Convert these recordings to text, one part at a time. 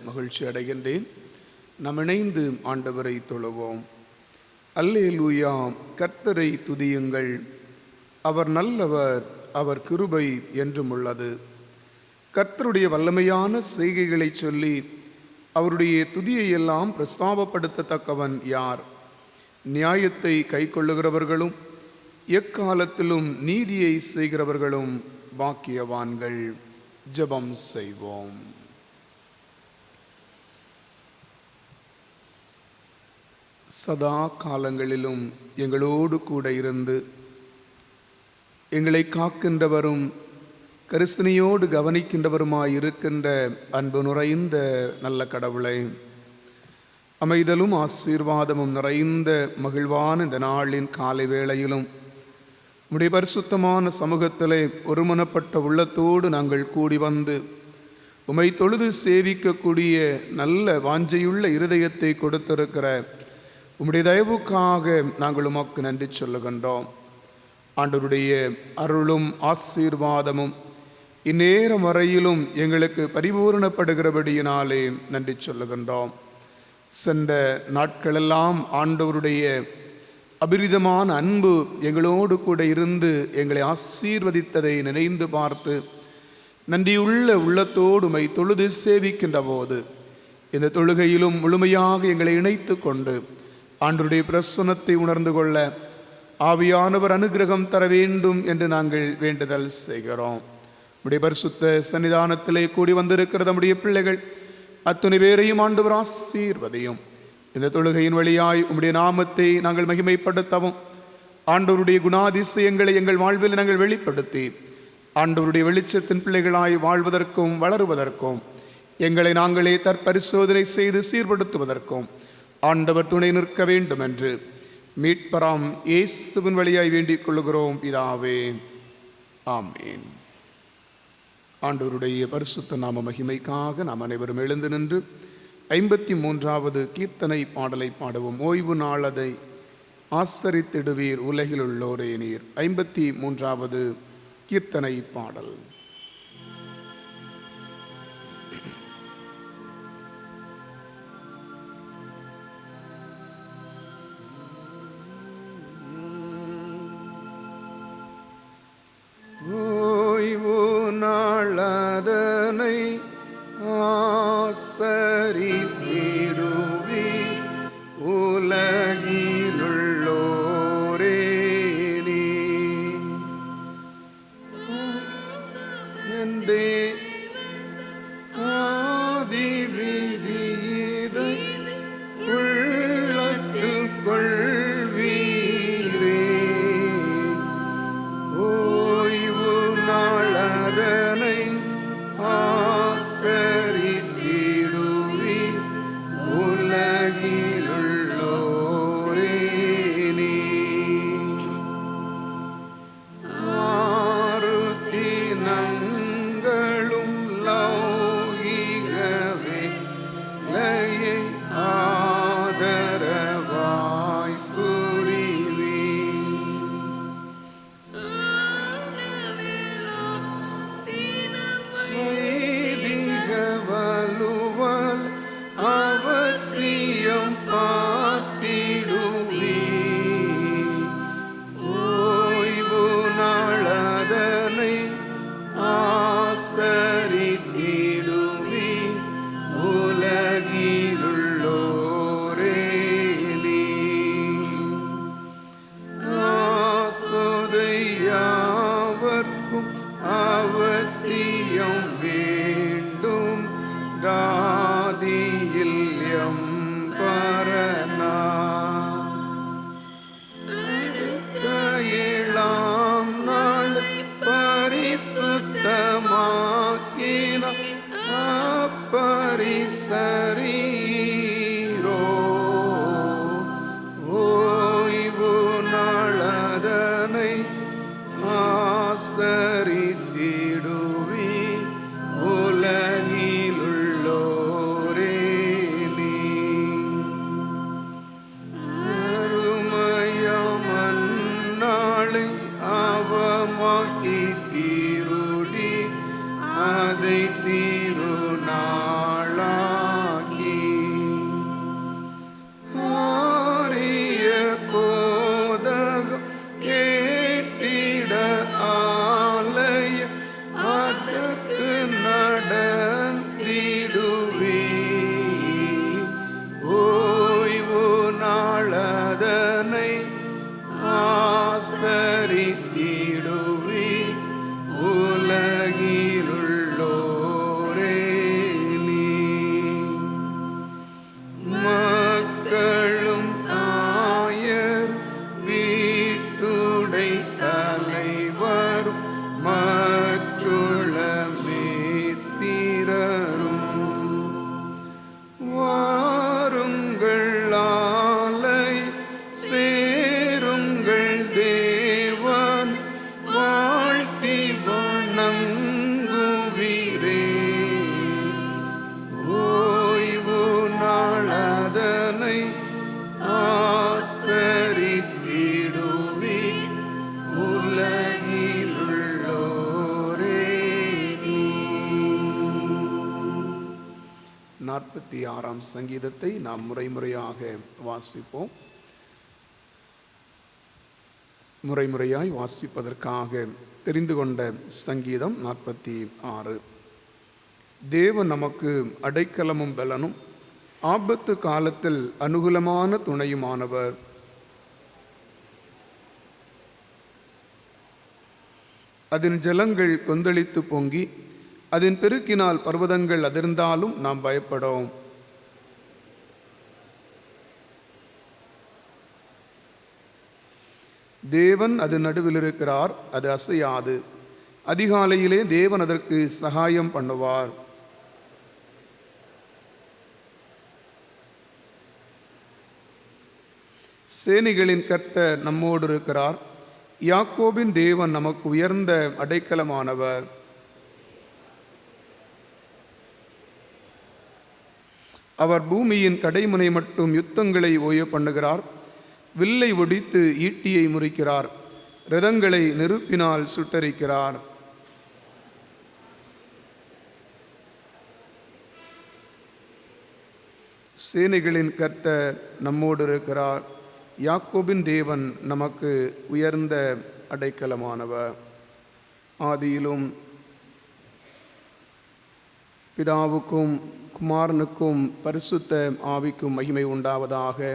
மகிழ்ச்சி அடைகின்றேன். நாம் இணைந்து ஆண்டவரை தொழுவோம். அல்லேலூயா. கர்த்தரை துதியுங்கள், அவர் நல்லவர், அவர் கிருபை என்றும் உள்ளது. கர்த்தருடைய வல்லமையான செய்கைகளை சொல்லி அவருடைய துதியை எல்லாம் பிரஸ்தாபப்படுத்தத்தக்கவன் யார்? நியாயத்தை கை கொள்ளுகிறவர்களும் எக்காலத்திலும் நீதியை செய்கிறவர்களும் பாக்கியவான்கள். ஜெபம் செய்வோம். சதா காலங்களிலும் எங்களோடு கூட இருந்து எங்களை காக்கின்றவரும் கரிசனையோடு கவனிக்கின்றவருமாயிருக்கின்ற அன்பு நிறைந்த நல்ல கடவுளை, அமைதலும் ஆசீர்வாதமும் நிறைந்த மகிழ்வான இந்த நாளின் காலை வேளையிலும் உம்முடைய பரிசுத்தமான சமூகத்திலே ஒருமனப்பட்ட உள்ளத்தோடு நாங்கள் கூடி வந்து உம்மை தொழுது சேவிக்கக்கூடிய நல்ல வாஞ்சையுள்ள இருதயத்தை கொடுத்திருக்கிற உம்முடைய தயவுக்காக நாங்கள் உமக்கு நன்றி சொல்லுகின்றோம். ஆண்டவருடைய அருளும் ஆசீர்வாதமும் இந்நேரம் வரையிலும் எங்களுக்கு பரிபூரணப்படுகிறபடியினாலே நன்றி சொல்லுகின்றோம். சென்ற நாட்களெல்லாம் ஆண்டவருடைய அபிரிதமான அன்பு எங்களோடு கூட இருந்து எங்களை ஆசீர்வதித்ததை நினைந்து பார்த்து நன்றியுள்ள உள்ளத்தோடு உம்மை தொழுது சேவிக்கின்ற போது இந்த தொழுகையிலும் முழுமையாக எங்களை இணைத்து கொண்டு ஆண்டவருடைய பிரசன்னத்தை உணர்ந்து கொள்ள ஆவியானவர் அனுக்கிரகம் தர வேண்டும் என்று நாங்கள் வேண்டுதல் செய்கிறோம். நம்முடைய பரிசுத்த சன்னிதானத்திலே கூடி வந்திருக்கிற நம்முடைய பிள்ளைகள் அத்துணை பேரையும் ஆண்டவர் ஆசீர்வதியும். இந்த தொழுகையின் வழியாய் உம்முடைய நாமத்தை நாங்கள் மகிமைப்படுத்தவும், ஆண்டவருடைய குணாதிசயங்களை எங்கள் வாழ்வில் நாங்கள் வெளிப்படுத்தி ஆண்டவருடைய வெளிச்சத்தின் பிள்ளைகளாய் வாழ்வதற்கும் வளருவதற்கும் எங்களை நாங்களே தற்பரிசோதனை செய்து சீர்படுத்துவதற்கும் ஆண்டவர் துணை நிற்க வேண்டும் என்று மீட்பராம் இயேசுவின் வழியாய் வேண்டிக் கொள்கிறோம் பிதாவே, ஆமேன். ஆண்டவருடைய பரிசுத்த நாம மகிமைக்காக நாம் அனைவரும் எழுந்து நின்று 53வது கீர்த்தனை பாடலை பாடுவோம். ஓய்வு நாளதை ஆசரித்திடுவீர் உலகில் உள்ளோரே நீர். 53வது கீர்த்தனை பாடல். ஓய்வு நாளதனை ஆசரித்திடுவீர் உலகிலுள்ளோரே நீர். நன்றே ஆதி விதியை உள்ளத்தில் கொள்வீரே. ஓய்வு நாளதனை ஆசரித்திடுவீர் உலகிலுள்ளோரே நீர். ஆறு தினங்களும் லௌகிகவே லயை ஆதரவாய் புரிவீர். வைதிக வலுவல் அவசியம் பார்த்திடுவீர். ஓய்வு நாளதனை ஆசரித்திடுவீர் உலகிலுள்ளோரே நீர். ஆசோதையாவர்க்கும் அவசியம் வேண்டும் ராதியில் எம்பரனா. ஏழாம் நாள் பரிசுத்தமாக்கின அப்பரிசரீரோ. ஓய்வு நாளதனை ஆசரித்திடுவீர் உலகிலுள்ளோரே நீர். அருமையாம் நாளை அவமாக்கி தீருடி அதை தீருநாளா 46ஆம் சங்கீதத்தை நாம் முறைமுறையாக வாசிப்போம். முறைமுறையாய் வாசிப்பதற்காக தெரிந்து கொண்ட சங்கீதம் 46. தேவன் நமக்கு அடைக்கலமும் பலனும் ஆபத்து காலத்தில் அனுகூலமான துணையுமானவர். அதன் ஜலங்கள் கொந்தளித்து பொங்கி அதன் பெருக்கினால் பர்வதங்கள் அதிர்ந்தாலும் நாம் பயப்படோம். தேவன் அது நடுவில் இருக்கிறார், அது அசையாது. அதிகாலையிலே தேவன் அதற்கு சகாயம் பண்ணுவார். சேனைகளின் கர்த்தர் நம்மோடு இருக்கிறார். யாக்கோபின் தேவன் நமக்கு உயர்ந்த அடைக்கலமானவர். அவர் பூமியின் கடைமுனை மட்டும் யுத்தங்களை ஓய பண்ணுகிறார். வில்லை ஒடித்து ஈட்டியை முறிக்கிறார். இரதங்களை நெருப்பினால் சுட்டரிக்கிறார். சேனைகளின் கர்த்தர் நம்மோடு இருக்கிறார். யாக்கோபின் தேவன் நமக்கு உயர்ந்த அடைக்கலமானவர். ஆதியிலும் பிதாவுக்கும் குமாரனுக்கும் பரிசுத்த ஆவிக்கும் மகிமை உண்டாவதாக.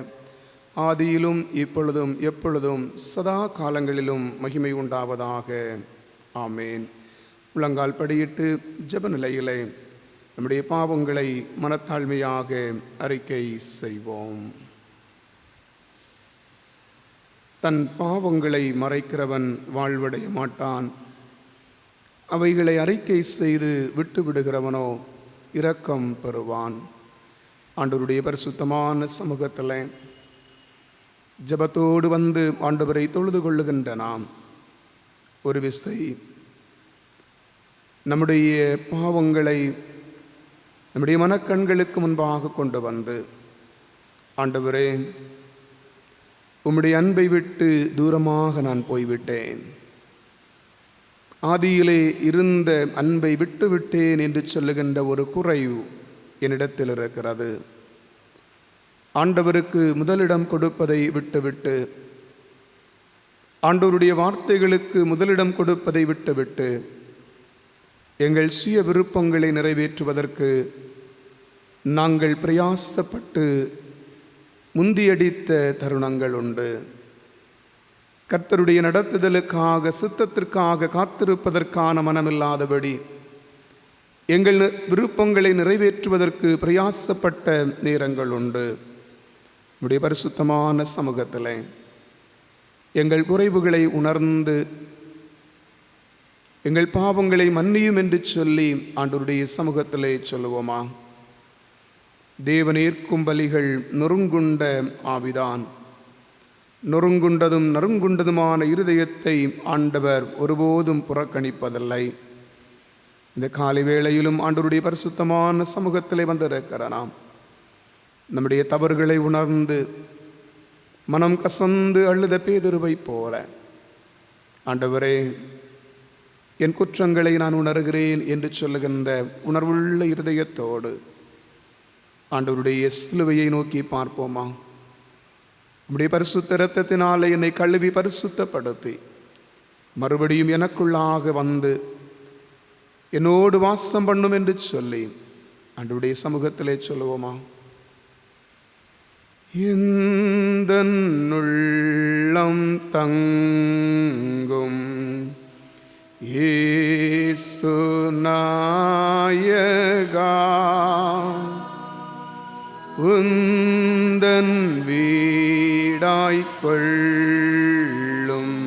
ஆதியிலும் இப்பொழுதும் எப்பொழுதும் சதா காலங்களிலும் மகிமை உண்டாவதாக. ஆமேன். முழங்கால் படியிட்டு ஜெப நிலையிலே நம்முடைய பாவங்களை மனத்தாழ்மையாக அறிக்கை செய்வோம். தன் பாவங்களை மறைக்கிறவன் வாழ்வடைய மாட்டான். அவைகளை அறிக்கை செய்து விட்டு விடுகிறவனோ இரக்கம் பெறுவான். ஆண்டவருடைய பரிசுத்தமான சமூகத்தில் ஜெபத்தோடு வந்து ஆண்டவரை தொழுது கொள்ளுகின்ற நாம் ஒரு விசை நம்முடைய பாவங்களை நம்முடைய மனக்கண்களுக்கு முன்பாக கொண்டு வந்து, ஆண்டவரே, உம்முடைய அன்பை விட்டு தூரமாக நான் போய்விட்டேன், ஆதியிலே இருந்த அன்பை விட்டுவிட்டேன் என்று சொல்லுகின்ற ஒரு குறைவு என்னிடத்தில் இருக்கிறது. ஆண்டவருக்கு முதலிடம் கொடுப்பதை விட்டுவிட்டு, ஆண்டவருடைய வார்த்தைகளுக்கு முதலிடம் கொடுப்பதை விட்டுவிட்டு, எங்கள் சுய விருப்பங்களை நிறைவேற்றுவதற்கு நாங்கள் பிரயாசப்பட்டு முந்தியடித்த தருணங்கள் உண்டு. கர்த்தருடைய நடத்துதலுக்காக சித்தத்திற்காக காத்திருப்பதற்கான மனமில்லாதபடி எங்கள் விருப்பங்களை நிறைவேற்றுவதற்கு பிரயாசப்பட்ட நேரங்கள் உண்டு. நம்முடைய பரிசுத்தமான சமூகத்தில் எங்கள் குறைவுகளை உணர்ந்து எங்கள் பாவங்களை மன்னியும் என்று சொல்லி ஆண்டவருடைய சமூகத்திலே சொல்லுவோமா? தேவன் ஏற்கும் பலிகள் நொறுங்குண்ட ஆவிதான். நொறுங்குண்டதும் நறுங்குண்டதுமான இருதயத்தை ஆண்டவர் ஒருபோதும் புறக்கணிப்பதில்லை. இந்த காலை வேளையிலும் ஆண்டவருடைய பரிசுத்தமான சமூகத்திலே வந்திருக்கிற நாம் நம்முடைய தவறுகளை உணர்ந்து மனம் கசந்து அழுத பேதுருவை போல, ஆண்டவரே, என் குற்றங்களை நான் உணர்கிறேன் என்று சொல்லுகின்ற உணர்வுள்ள இருதயத்தோடு ஆண்டவருடைய சிலுவையை நோக்கி பார்ப்போமா? நம்முடைய பரிசுத்த இரத்தத்தினாலே என்னை கழுவி பரிசுத்தப்படுத்தி மறுபடியும் எனக்குள்ளாக வந்து என்னோடு வாசம் பண்ணும் என்று சொல்லி ஆண்டவருடைய சமூகத்திலே சொல்லுவோமா? எந்தன் உள்ளம் தங்கும் இயேசு நாயகா, உந்தன் வீடாய்க் கொள்ளும்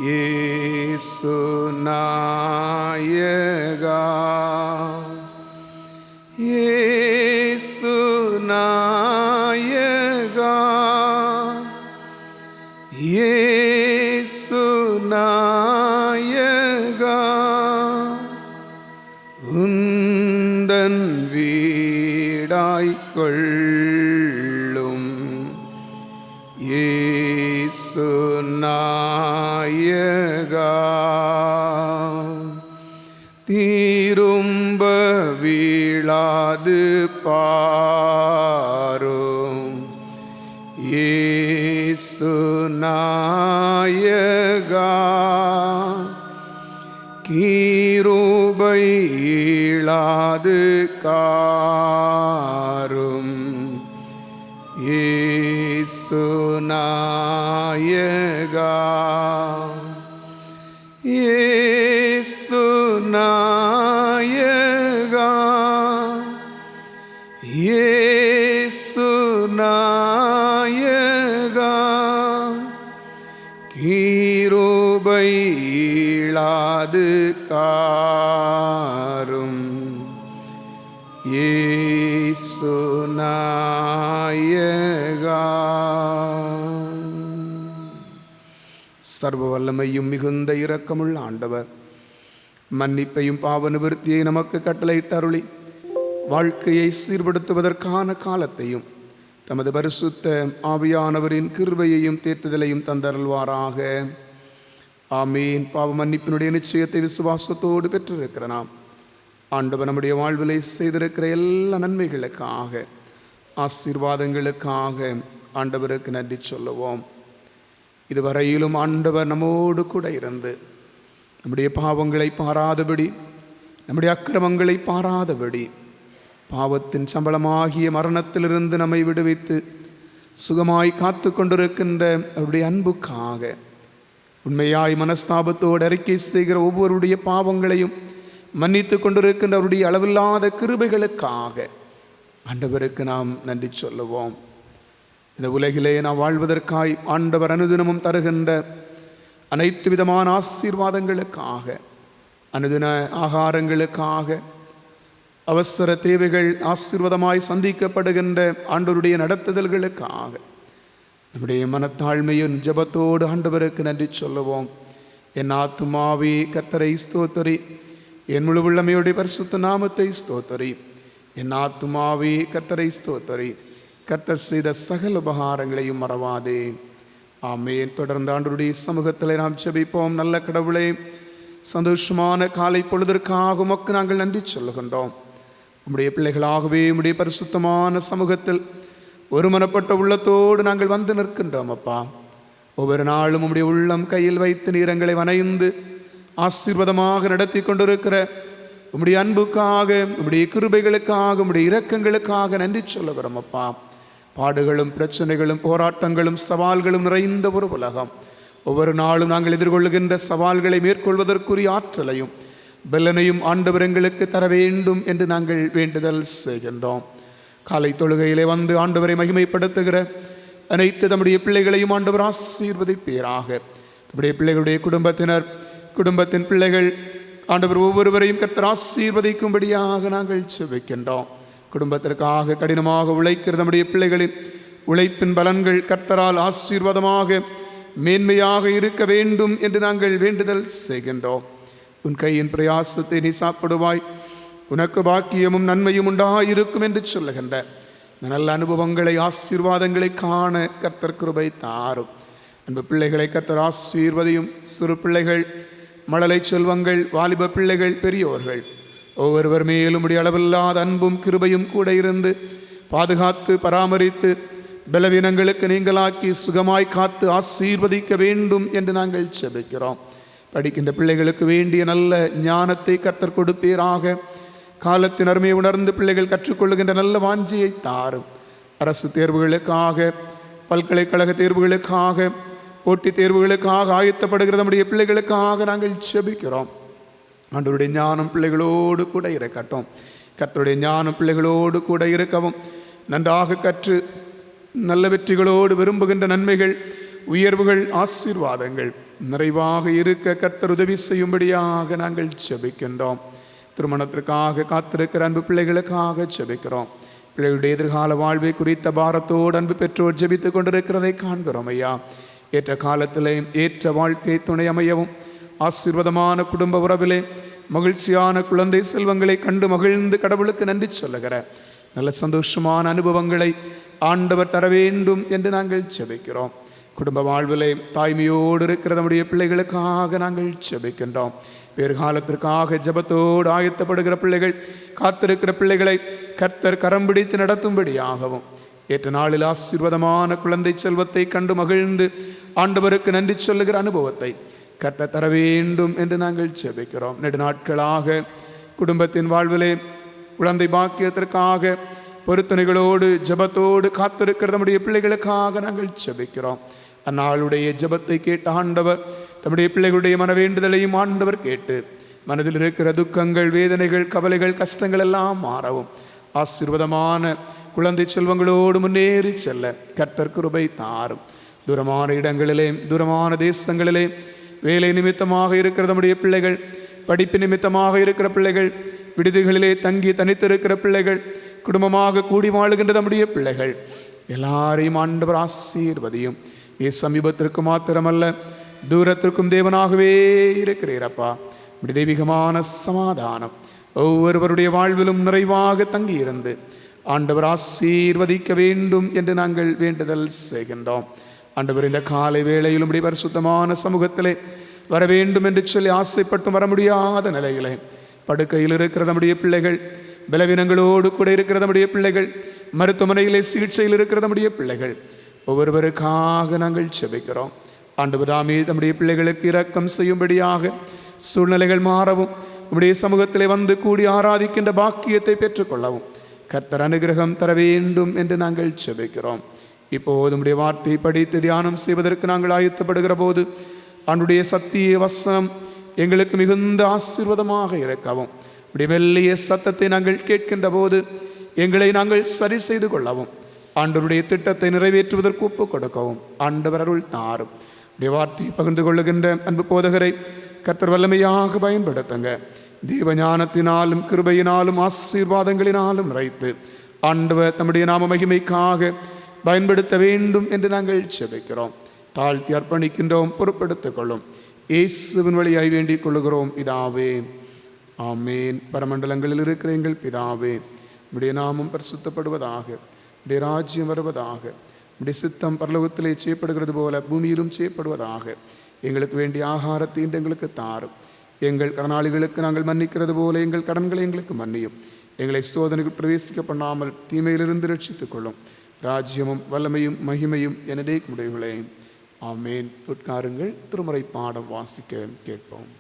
இயேசு நாயகா, இயேசு நாயகா, இயேசு நாயகா, உந்தன் வீடாய்க் கொள்ளும் இயேசு நாயகா, திரும்ப வீழ ஈளாது பாரும் இயேசு நாயகா கிருபை ஈளாது காரும் இயேசு நாயகா இயேசு நாயகா இயேசு நாயகா கிருபை ஈளாது காரும் இயேசு நாயகா. சர்வ வல்லமையும் மிகுந்த இரக்கமுள்ள ஆண்டவர் மன்னிப்பையும் பாவ நிவர்த்தியை நமக்கு கட்டளையிட்டு அருளி வாழ்க்கையை சீர்படுத்துவதற்கான காலத்தையும் தமது பரிசுத்த ஆவியானவரின் கிருபையையும் தேற்றுதலையும் தந்தருள்வாராக. ஆமீன். பாவ மன்னிப்பினுடைய நிச்சயத்தை விசுவாசத்தோடு பெற்றிருக்கிற நாம் ஆண்டவர் நம்முடைய வாழ்விலை செய்திருக்கிற எல்லா நன்மைகளுக்காக ஆசீர்வாதங்களுக்காக ஆண்டவருக்கு நன்றி சொல்லுவோம். இதுவரையிலும் ஆண்டவர் நம்மோடு கூட இருந்து நம்முடைய பாவங்களை பாராதபடி, நம்முடைய அக்கிரமங்களை பாராதபடி, பாவத்தின் சம்பளமாகிய மரணத்திலிருந்து நம்மை விடுவித்து சுகமாய் காத்து கொண்டிருக்கின்ற அவருடைய அன்புக்காக, உண்மையாய் மனஸ்தாபத்தோடு அறிக்கை செய்கிற ஒவ்வொருடைய பாவங்களையும் மன்னித்து கொண்டிருக்கின்ற அவருடைய அளவில்லாத கிருபைகளுக்காக ஆண்டவருக்கு நாம் நன்றி சொல்லுவோம். இந்த உலகிலே நாம் வாழ்வதற்காய் ஆண்டவர் அனுதினமும் தருகின்ற அனைத்து விதமான ஆசீர்வாதங்களுக்காக, அனுதின ஆகாரங்களுக்காக, அவசர தேவைகள் ஆசீர்வாதமாய் சந்திக்கப்படுகின்ற ஆண்டவருடைய நடத்துதல்களுக்காக நம்முடைய மனத்தாழ்மையின் ஜெபத்தோடு ஆண்டவருக்கு நன்றி சொல்லுவோம். என் ஆத்துமாவே கர்த்தரை ஸ்தோத்திரி, என் முழு உள்ளமையுடைய பரிசுத்த நாமத்தை ஸ்தோத்திரி. என் ஆத்துமாவே கர்த்தரை ஸ்தோத்திரி, கர்த்தர் செய்த சகல உபகாரங்களையும் மறவாதே. ஆமேன். தொடர்ந்து ஆண்டவருடைய சமூகத்தில் நாம் ஜெபிப்போம். நல்ல கடவுளே, சந்தோஷமான காலை பொழுதற்காக உமக்கு நாங்கள் நன்றி சொல்லுகின்றோம். உம்முடைய பிள்ளைகளாகவே உம்முடைய பரிசுத்தமான சமூகத்தில் ஒருமனப்பட்ட உள்ளத்தோடு நாங்கள் வந்து நிற்கின்றோம். அப்பா, ஒவ்வொரு நாளும் உம்முடைய உள்ளம் கையில் வைத்து நீரங்களை வனைந்து ஆசீர்வாதமாக நடத்தி கொண்டிருக்கிற உம்முடைய அன்புக்காக, உம்முடைய கிருபைகளுக்காக, உம்முடைய இரக்கங்களுக்காக நன்றி சொல்லுகிறோம். அப்பா, பாடுகளும் பிரச்சனைகளும் போராட்டங்களும் சவால்களும் நிறைந்த ஒரு உலகம். ஒவ்வொரு நாளும் நாங்கள் எதிர்கொள்ளுகின்ற சவால்களை மேற்கொள்வதற்குரிய ஆற்றலையும் பலனையும் ஆண்டவர் எங்களுக்கு தர வேண்டும் என்று நாங்கள் வேண்டுதல் செய்கின்றோம். காலை தொழுகையிலே வந்து ஆண்டவரை மகிமைப்படுத்துகிற அனைத்து தம்முடைய பிள்ளைகளையும் ஆண்டவர் ஆசீர்வதிப்பீராக. தம்முடைய பிள்ளைகளுடைய குடும்பத்தினர், குடும்பத்தின் பிள்ளைகள் ஆண்டவர் ஒவ்வொருவரையும் கர்த்தர் ஆசீர்வதிக்கும்படியாக நாங்கள் செபிக்கின்றோம். குடும்பத்திற்காக கடினமாக உழைக்கிற நம்முடைய பிள்ளைகளின் உழைப்பின் பலன்கள் கர்த்தரால் ஆசீர்வாதமாக மேன்மையாக இருக்க வேண்டும் என்று நாங்கள் வேண்டுதல் செய்கின்றோம். உன் கையின் பிரயாசத்தை நீ சாப்பிடுவாய், உனக்கு பாக்கியமும் நன்மையும் உண்டாயிருக்கும் என்று சொல்லுகின்ற நல்ல அனுபவங்களை, ஆசீர்வாதங்களை காண கர்த்தர் கிருபை தாரும். அன்பு பிள்ளைகளை கர்த்தர் ஆசீர்வதியும். சிறு பிள்ளைகள், மழலை செல்வங்கள், வாலிப பிள்ளைகள், பெரியோர்கள் ஒவ்வொருவர் மேலும் உடைய அளவில்லாத அன்பும் கிருபையும் கூட இருந்து பாதுகாத்து பராமரித்து பலவீனங்களுக்கு நீங்களாக்கி சுகமாய் காத்து ஆசீர்வதிக்க வேண்டும் என்று நாங்கள் செபிக்கிறோம். படிக்கின்ற பிள்ளைகளுக்கு வேண்டிய நல்ல ஞானத்தை கர்த்தர் கொடுப்பீராக. காலத்தின் அருமையை உணர்ந்து பிள்ளைகள் கற்றுக்கொள்ளுகின்ற நல்ல வாஞ்சியை தாரும். அரசு தேர்வுகளுக்காக, பல்கலைக்கழக தேர்வுகளுக்காக, போட்டித் தேர்வுகளுக்காக ஆயத்தப்படுகிற நம்முடைய பிள்ளைகளுக்காக நாங்கள் செபிக்கிறோம். ஆண்டவருடைய ஞானம் பிள்ளைகளோடு கூட இருக்கட்டும். கர்த்தருடைய ஞானம் பிள்ளைகளோடு கூட இருக்கவும், நன்றாக கற்று நல்ல வெற்றிகளோடு விரும்புகின்ற நன்மைகள், உயர்வுகள், ஆசீர்வாதங்கள் நிறைவாக இருக்க கர்த்தர் உதவி செய்யும்படியாக நாங்கள் செபிக்கின்றோம். திருமணத்திற்காக காத்திருக்கிற அன்பு பிள்ளைகளுக்காக செபிக்கிறோம். பிள்ளைகளுடைய எதிர்கால வாழ்வை குறித்த பாரத்தோடு அன்பு பெற்றோர் ஜெபித்துக் கொண்டிருக்கிறதை காண்கிறோம். ஐயா, ஏற்ற காலத்திலே ஏற்ற வாழ்க்கை துணை அமையவும், ஆசீர்வாதமான குடும்ப உறவிலே மகிழ்ச்சியான குழந்தை செல்வங்களை கண்டு மகிழ்ந்து கடவுளுக்கு நன்றி சொல்லுகிற நல்ல சந்தோஷமான அனுபவங்களை ஆண்டவர் தர வேண்டும் என்று நாங்கள் செபிக்கிறோம். குடும்ப வாழ்விலே தாய்மையோடு இருக்கிற நம்முடைய பிள்ளைகளுக்காக நாங்கள் ஜெபிக்கின்றோம். வேறுகாலத்திற்காக ஜெபத்தோடு ஆயத்தப்படுகிற பிள்ளைகள், காத்திருக்கிற பிள்ளைகளை கர்த்தர் கரம் பிடித்து நடத்தும்படியாகவும், ஏற்ற நாளில் ஆசீர்வாதமான குழந்தை செல்வத்தை கண்டு மகிழ்ந்து ஆண்டவருக்கு நன்றி சொல்லுகிற அனுபவத்தை கர்த்தர் தர வேண்டும் என்று நாங்கள் ஜெபிக்கிறோம். நெடுநாட்களாக குடும்பத்தின் வாழ்விலே குழந்தை பாக்கியத்திற்காக பொருத்தனைகளோடு ஜெபத்தோடு காத்திருக்கிற நம்முடைய பிள்ளைகளுக்காக நாங்கள் ஜெபிக்கிறோம். அந்நாளுடைய ஜெபத்தை கேட்ட ஆண்டவர் தம்முடைய பிள்ளைகளுடைய மனவேண்டுதலையும் ஆண்டவர் கேட்டு மனதில் இருக்கிற துக்கங்கள், வேதனைகள், கவலைகள், கஷ்டங்கள் எல்லாம் மாறவும் ஆசீர்வாதமான குழந்தை செல்வங்களோடு முன்னேறி செல்ல கர்த்தர் கிருபை தாரும். தூரமான இடங்களிலே, தூரமான தேசங்களிலே வேலை நிமித்தமாக இருக்கிற நம்முடைய பிள்ளைகள், படிப்பு நிமித்தமாக இருக்கிற பிள்ளைகள், விடுதிகளிலே தங்கி தனித்திருக்கிற பிள்ளைகள், குடும்பமாக கூடி வாழுகின்ற நம்முடைய பிள்ளைகள் எல்லாரையும் ஆண்டவர் ஆசீர்வதியும். சமீபத்திற்கு மாத்திரமல்ல, தூரத்திற்கும் தேவனாகவே இருக்கிறீரப்பா. தெய்வீகமான சமாதானம் ஒவ்வொருவருடைய வாழ்விலும் நிறைவாக தங்கியிருந்து ஆண்டவர் ஆசீர்வதிக்க வேண்டும் என்று நாங்கள் வேண்டுதல் செய்கின்றோம். ஆண்டவர் இந்த காலை வேளையிலும் பரிசுத்தமான சமூகத்திலே வர வேண்டும் என்று சொல்லி ஆசைப்பட்டும் வர முடியாத நிலையிலே படுக்கையில் இருக்கிற நம்முடைய பிள்ளைகள், பலவீனங்களோடு கூட இருக்கிற நம்முடைய பிள்ளைகள், மருத்துவமனையிலே சிகிச்சையில் இருக்கிற நம்முடைய பிள்ளைகள் ஒவ்வொருவருக்காக நாங்கள் ஜெபிக்கிறோம். ஆண்டவர் தாமே நம்முடைய பிள்ளைகளுக்கு இரக்கம் செய்யும்படியாக சூழ்நிலைகள் மாறவும், நம்முடைய சமூகத்திலே வந்து கூடி ஆராதிக்கின்ற பாக்கியத்தை பெற்றுக்கொள்ளவும் கர்த்தர் அனுகிரகம் தர வேண்டும் என்று நாங்கள் ஜெபிக்கிறோம். இப்போது நம்முடைய வார்த்தையை படித்து தியானம் செய்வதற்கு நாங்கள் ஆயத்தப்படுகிற போது அவனுடைய சத்திய வசனம் எங்களுக்கு மிகுந்த ஆசீர்வாதமாக இருக்கவும், இப்படி மெல்லிய சத்தத்தை நாங்கள் கேட்கின்ற போது எங்களை நாங்கள் சரி செய்து கொள்ளவும், ஆண்டவருடைய திட்டத்தை நிறைவேற்றுவதற்கு ஒப்புக் கொடுக்கவும் ஆண்டவர் அருள் தாரும். இப்படி வார்த்தையை பகிர்ந்து கொள்ளுகின்ற அன்பு போதகரை கர்த்தர் வல்லமையாக பயன்படுத்துங்க. தேவஞானத்தினாலும் கிருபையினாலும் ஆசீர்வாதங்களினாலும் நிறைத்து ஆண்டவர் தம்முடைய நாம மகிமைக்காக பயன்படுத்த வேண்டும் என்று நாங்கள் ஜெபிக்கிறோம். தாழ்த்தி அர்ப்பணிக்கின்றோம். பொறுப்படுத்திக் கொள்ளும் இயேசுவின் வழியாய் வேண்டிக் கொள்ளுகிறோம் பிதாவே, ஆமேன். பரமண்டலங்களில் இருக்கிற எங்கள் பிதாவே, உம்முடைய நாமம் பரிசுத்தப்படுவதாக, உம்முடைய ராஜ்யம் வருவதாக, உம்முடைய சித்தம் பரலோகத்திலே செய்யப்படுகிறது போல பூமியிலும் செய்யப்படுவதாக. எங்களுக்கு வேண்டிய ஆகாரத்தை இன்று எங்களுக்கு தாரும். எங்கள் கடனாளிகளுக்கு நாங்கள் மன்னிக்கிறது போல எங்கள் கடன்களை எங்களுக்கு மன்னியும். எங்களை சோதனைக்கு பிரவேசிக்க பண்ணாமல் தீமையிலிருந்து ரட்சித்துக் கொள்ளும். ராஜ்யமும் வல்லமையும் மகிமையும் என்னடே முடிவுகளே, ஆமேன். உட்காருங்கள். திருமுறை பாடம் வாசிக்க கேட்போம்.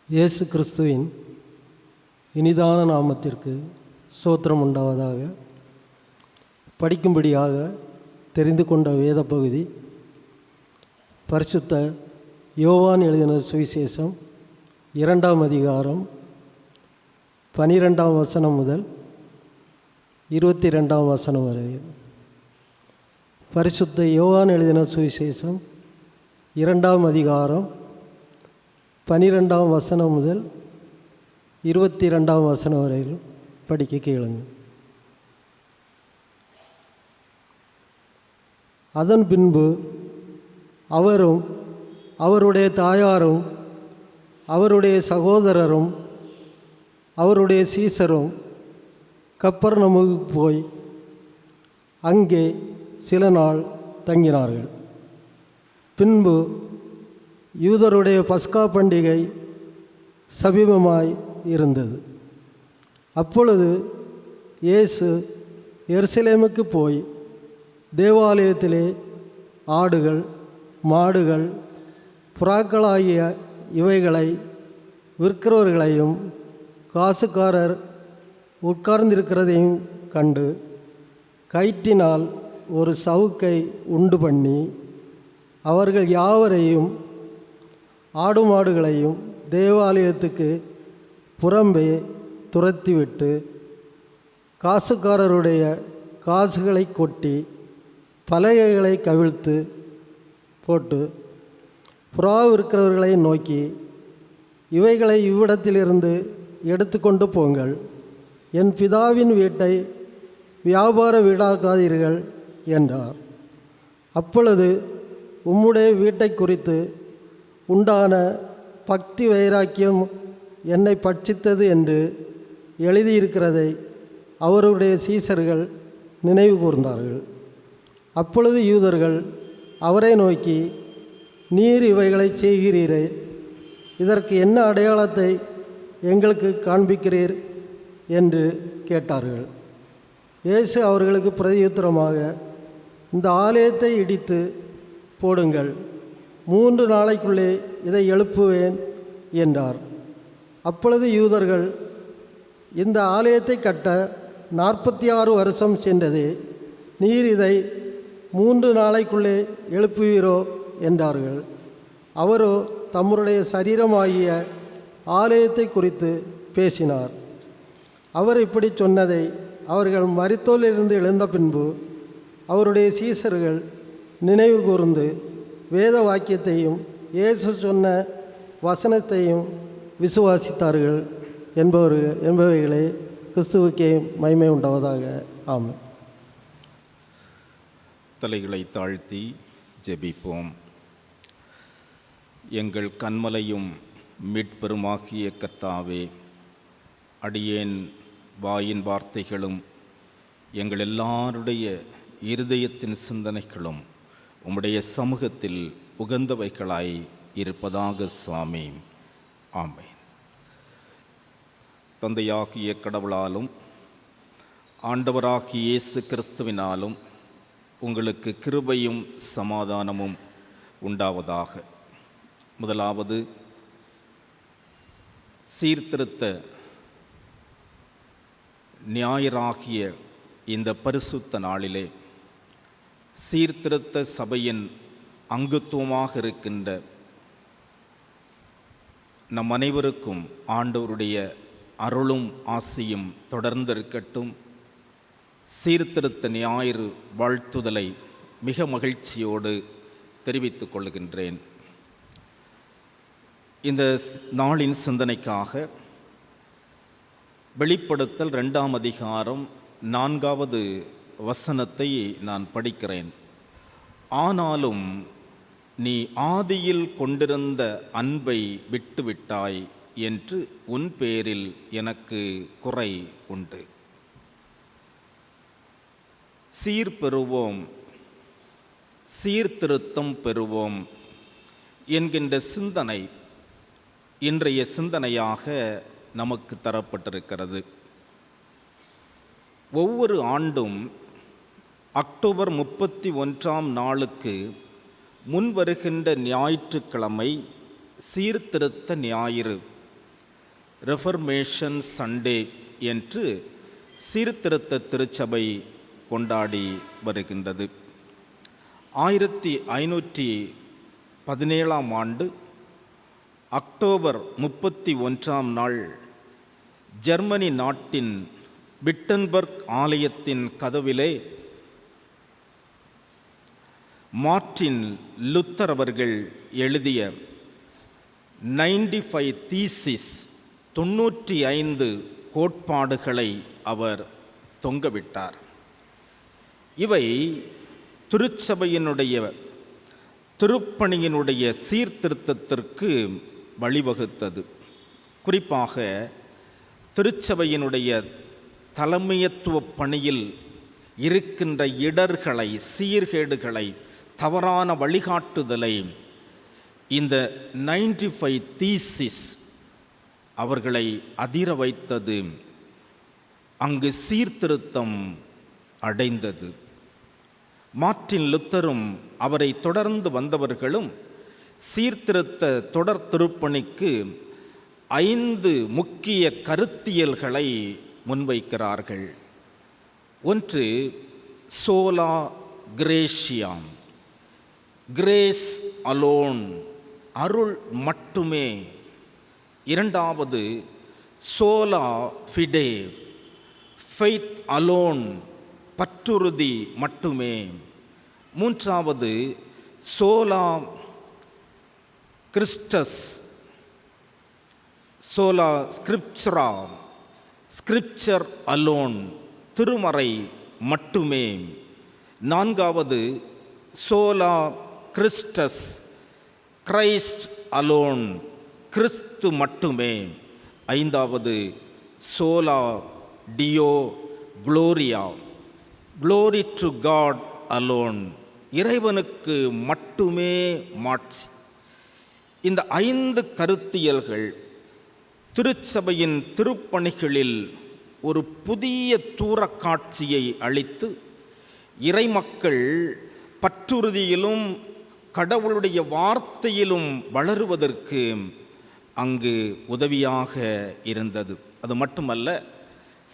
இயேசு கிறிஸ்துவின் இனிதான நாமத்திற்கு ஸ்தோத்திரம் உண்டாவதாக. படிக்கும்படியாக தெரிந்து கொண்ட வேத பகுதி பரிசுத்த யோவான் எழுதின சுவிசேஷம் 2ஆம் அதிகாரம் 12ஆம் வசனம் முதல் 22ஆம் வசனம் வரை. பரிசுத்த யோவான் எழுதின சுவிசேஷம் 2ஆம் அதிகாரம் 12ஆம் வசனம் முதல் 22ஆம் வசனம் வரையில் படிக்க கேளுங்க. அதன் பின்பு அவரும் அவருடைய தாயாரும் அவருடைய சகோதரரும் அவருடைய சீசரும் கப்பர்நகூமுக்கு போய் அங்கே சில நாள் தங்கினார்கள். பின்பு யூதருடைய பஸ்கா பண்டிகை சமீபமாய் இருந்தது. அப்பொழுது இயேசு எருசலேமுக்கு போய் தேவாலயத்திலே ஆடுகள், மாடுகள், புறாக்களாகிய இவைகளை விற்கிறவர்களையும் காசுக்காரர் உட்கார்ந்திருக்கிறதையும் கண்டு கயிற்றினால் ஒரு சவுக்கை உண்டு பண்ணி அவர்கள் யாவரையும் ஆடு மாடுகளையும் தேவாலயத்துக்கு புறம்பே துரத்திவிட்டு காசுக்காரருடைய காசுகளை கொட்டி பலகைகளை கவிழ்த்து போட்டு புறா இருக்கிறவர்களை நோக்கி, இவைகளை இவ்விடத்திலிருந்து எடுத்துக்கொண்டு போங்கள். என் பிதாவின் வீட்டை வியாபார வீடாக்காதீர்கள் என்றார். அப்பொழுது உம்முடைய வீட்டை குறித்து உண்டான பக்தி வைராக்கியம் என்னை பட்சித்தது என்று எழுதியிருக்கிறதை அவருடைய சீசர்கள் நினைவு கூர்ந்தார்கள். அப்பொழுது யூதர்கள் அவரை நோக்கி, நீர் இவைகளை செய்கிறீரே, இதற்கு என்ன அடையாளத்தை எங்களுக்கு காண்பிக்கிறீர் என்று கேட்டார்கள். இயேசு அவர்களுக்கு பிரதியுத்தரமாக, இந்த ஆலயத்தை இடித்து போடுங்கள், 3 நாளைக்குள்ளே இதை எழுப்புவேன் என்றார். அப்பொழுது யூதர்கள், இந்த ஆலயத்தை கட்ட 46 வருஷம் சென்றதே, நீர் இதை 3 நாளைக்குள்ளே எழுப்புவீரோ என்றார்கள். அவரோ தம்முடைய சரீரமாகிய ஆலயத்தை குறித்து பேசினார். அவர் இப்படி சொன்னதை அவர்கள் மரித்தோரிலிருந்து எழுந்த பின்பு அவருடைய சீசர்கள் நினைவு கூர்ந்து வேத வாக்கியத்தையும் இயேசு சொன்ன வசனத்தையும் விசுவாசித்தார்கள் என்பவைகளே. கிறிஸ்துவுக்கே மகிமை உண்டாவதாக. ஆமென். தலைகளை தாழ்த்தி ஜெபிப்போம். எங்கள் கன்மலையும் மீட்பெருமாகிய கர்த்தாவே, அடியேன் வாயின் வார்த்தைகளும் எங்கள் எல்லாருடைய இருதயத்தின் சிந்தனைகளும் உம்முடைய சமூகத்தில் உகந்தவைகளாய் இருப்பதாக சுவாமி. ஆமென். தந்தையாகிய கடவுளாலும் ஆண்டவராகிய இயேசு கிறிஸ்துவினாலும் உங்களுக்கு கிருபையும் சமாதானமும் உண்டாவதாக. முதலாவது, சீர்திருத்த ஞாயிறாகிய இந்த பரிசுத்த நாளிலே சீர்திருத்த சபையின் அங்கத்துவமாக இருக்கின்ற நம் அனைவருக்கும் ஆண்டவருடைய அருளும் ஆசியும் தொடர்ந்து இருக்கட்டும். சீர்திருத்த ஞாயிறு வாழ்த்துதலை மிக மகிழ்ச்சியோடு தெரிவித்துக் கொள்கின்றேன். இந்த நாளின் சிந்தனைக்காக வெளிப்படுத்தல் 2ஆம் அதிகாரம் 4வது வசனத்தை நான் படிக்கிறேன். ஆனாலும் நீ ஆதியில் கொண்டிருந்த அன்பை விட்டுவிட்டாய் என்று உன் பேரில் எனக்கு குறை உண்டு. சீர்பெறுவோம், சீர்திருத்தம் பெறுவோம் என்கின்ற சிந்தனை இன்றைய சிந்தனையாக நமக்கு தரப்பட்டிருக்கிறது. ஒவ்வொரு ஆண்டும் அக்டோபர் 31ஆம் நாளுக்கு முன்வருகின்ற ஞாயிற்றுக்கிழமை சீர்திருத்த ஞாயிறு, ரெஃபர்மேஷன் சண்டே என்று சீர்திருத்த திருச்சபை கொண்டாடி வருகின்றது. 1517ஆம் ஆண்டு அக்டோபர் 31ஆம் நாள் ஜெர்மனி நாட்டின் விட்டன்பர்க் ஆலயத்தின் கதவிலே மார்ட்டின் லுத்தர் அவர்கள் எழுதிய 95 தீசிஸ் 95 கோட்பாடுகளை அவர் தொங்கவிட்டார். இவை திருச்சபையினுடைய திருப்பணியினுடைய சீர்திருத்தத்திற்கு வழிவகுத்தது. குறிப்பாக திருச்சபையினுடைய தலைமையத்துவ பணியில் இருக்கின்ற இடர்களை, சீர்கேடுகளை, தவறான வழிகாட்டுதலை இந்த 95 தீசிஸ் அவர்களை அதிர வைத்தது. அங்கு சீர்திருத்தம் அடைந்தது. மார்ட்டின் லுத்தரும் அவரை தொடர்ந்து வந்தவர்களும் சீர்திருத்த தொடர் திருப்பணிக்கு 5 முக்கிய கருத்தியல்களை முன்வைக்கிறார்கள். ஒன்று, சோலா கிரேஷியாம், கிரேஸ் அலோன், அருள் மட்டுமே. இரண்டாவது, சோலா ஃபிடே, ஃபெய்த் அலோன், பற்றுறுதி மட்டுமே. மூன்றாவது, சோலா கிறிஸ்டஸ், சோலா ஸ்கிரிப்சரா, ஸ்கிரிப்சர் அலோன், திருமறை மட்டுமே. நான்காவது சோலா கிறிஸ்டஸ், கிரைஸ்ட் அலோன், கிறிஸ்து மட்டுமே. ஐந்தாவது சோலா டியோ குளோரியா, க்ளோரி டு காட் அலோன், இறைவனுக்கு மட்டுமே மாட்சி. இந்த 5 கருத்தியல்கள் திருச்சபையின் திருப்பணிகளில் ஒரு புதிய தூரக் காட்சியை அளித்து இறைமக்கள் பற்றுறுதியிலும் கடவுளுடைய வார்த்தையிலும் வளருவதற்கு அங்கு உதவியாக இருந்தது. அது மட்டுமல்ல,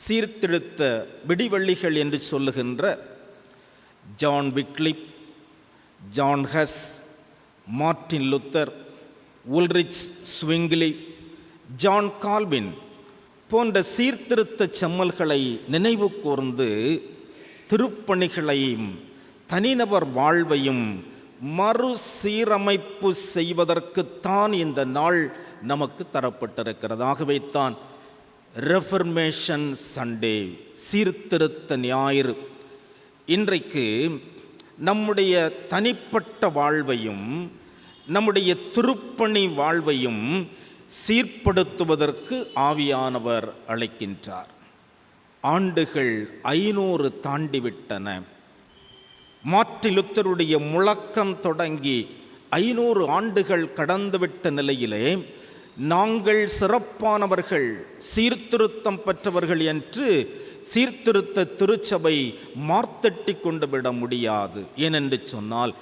சீர்திருத்த விடிவெள்ளிகள் என்று சொல்லுகின்ற John Wycliffe, John has, Martin Luther, Ulrich Zwingli, John Calvin போன்ற சீர்திருத்த செம்மல்களை நினைவு கூர்ந்து திருப்பணிகளையும் தனிநபர் வாழ்வையும் மறுசீரமைப்பு செய்வதற்குத்தான் இந்த நாள் நமக்கு தரப்பட்டிருக்கிறது. ஆகவே தான் ரெஃபர்மேஷன் சண்டே, சீர்திருத்த ஞாயிறு. இன்றைக்கு நம்முடைய தனிப்பட்ட வாழ்வையும் நம்முடைய திருப்பணி வாழ்வையும் சீர்படுத்துவதற்கு ஆவியானவர் அழைக்கின்றார். ஆண்டுகள் 500 தாண்டிவிட்டன. மார்ட்டின் லுத்தருடைய முழக்கம் தொடங்கி 500 ஆண்டுகள் கடந்துவிட்ட நிலையிலே நாங்கள் சிறப்பானவர்கள், சீர்திருத்தம் பெற்றவர்கள் என்று சீர்திருத்த திருச்சபை மார்த்தட்டி கொண்டு விட முடியாது. ஏனென்று சொன்னால்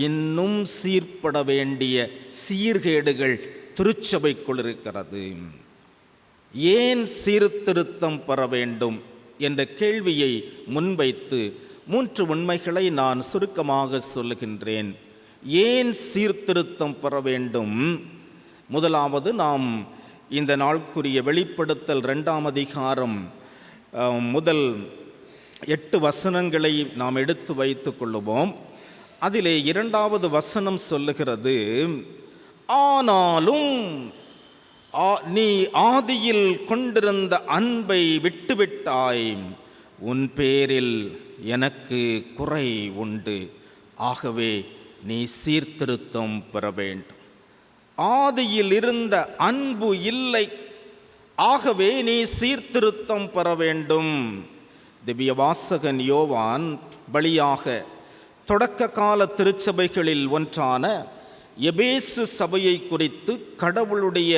இன்னும் சீர்பட வேண்டிய சீர்கேடுகள் திருச்சபைக்குள் இருக்கிறது. ஏன் சீர்திருத்தம் பெற வேண்டும் என்ற கேள்வியை முன்வைத்து 3 உண்மைகளை நான் சுருக்கமாக சொல்லுகின்றேன். ஏன் சீர்திருத்தம் பெற வேண்டும்? முதலாவது, நாம் இந்த நாளுக்குரிய வெளிப்படுத்தல் 2ஆம் அதிகாரம் முதல் 8 வசனங்களை நாம் எடுத்து வைத்து கொள்ளுவோம். அதிலே 2வது வசனம் சொல்லுகிறது, ஆனாலும் நீ ஆதியில் கொண்டிருந்த அன்பை விட்டுவிட்டாய், உன் பேரில் எனக்கு குறை உண்டு, ஆகவே நீ சீர்திருத்தம் பெற வேண்டும். ஆதியில் இருந்த அன்பு இல்லை, ஆகவே நீ சீர்திருத்தம் பெற வேண்டும். திவ்ய வாசகன் யோவான் வழியாக தொடக்க கால திருச்சபைகளில் ஒன்றான எபேசு சபையை குறித்து கடவுளுடைய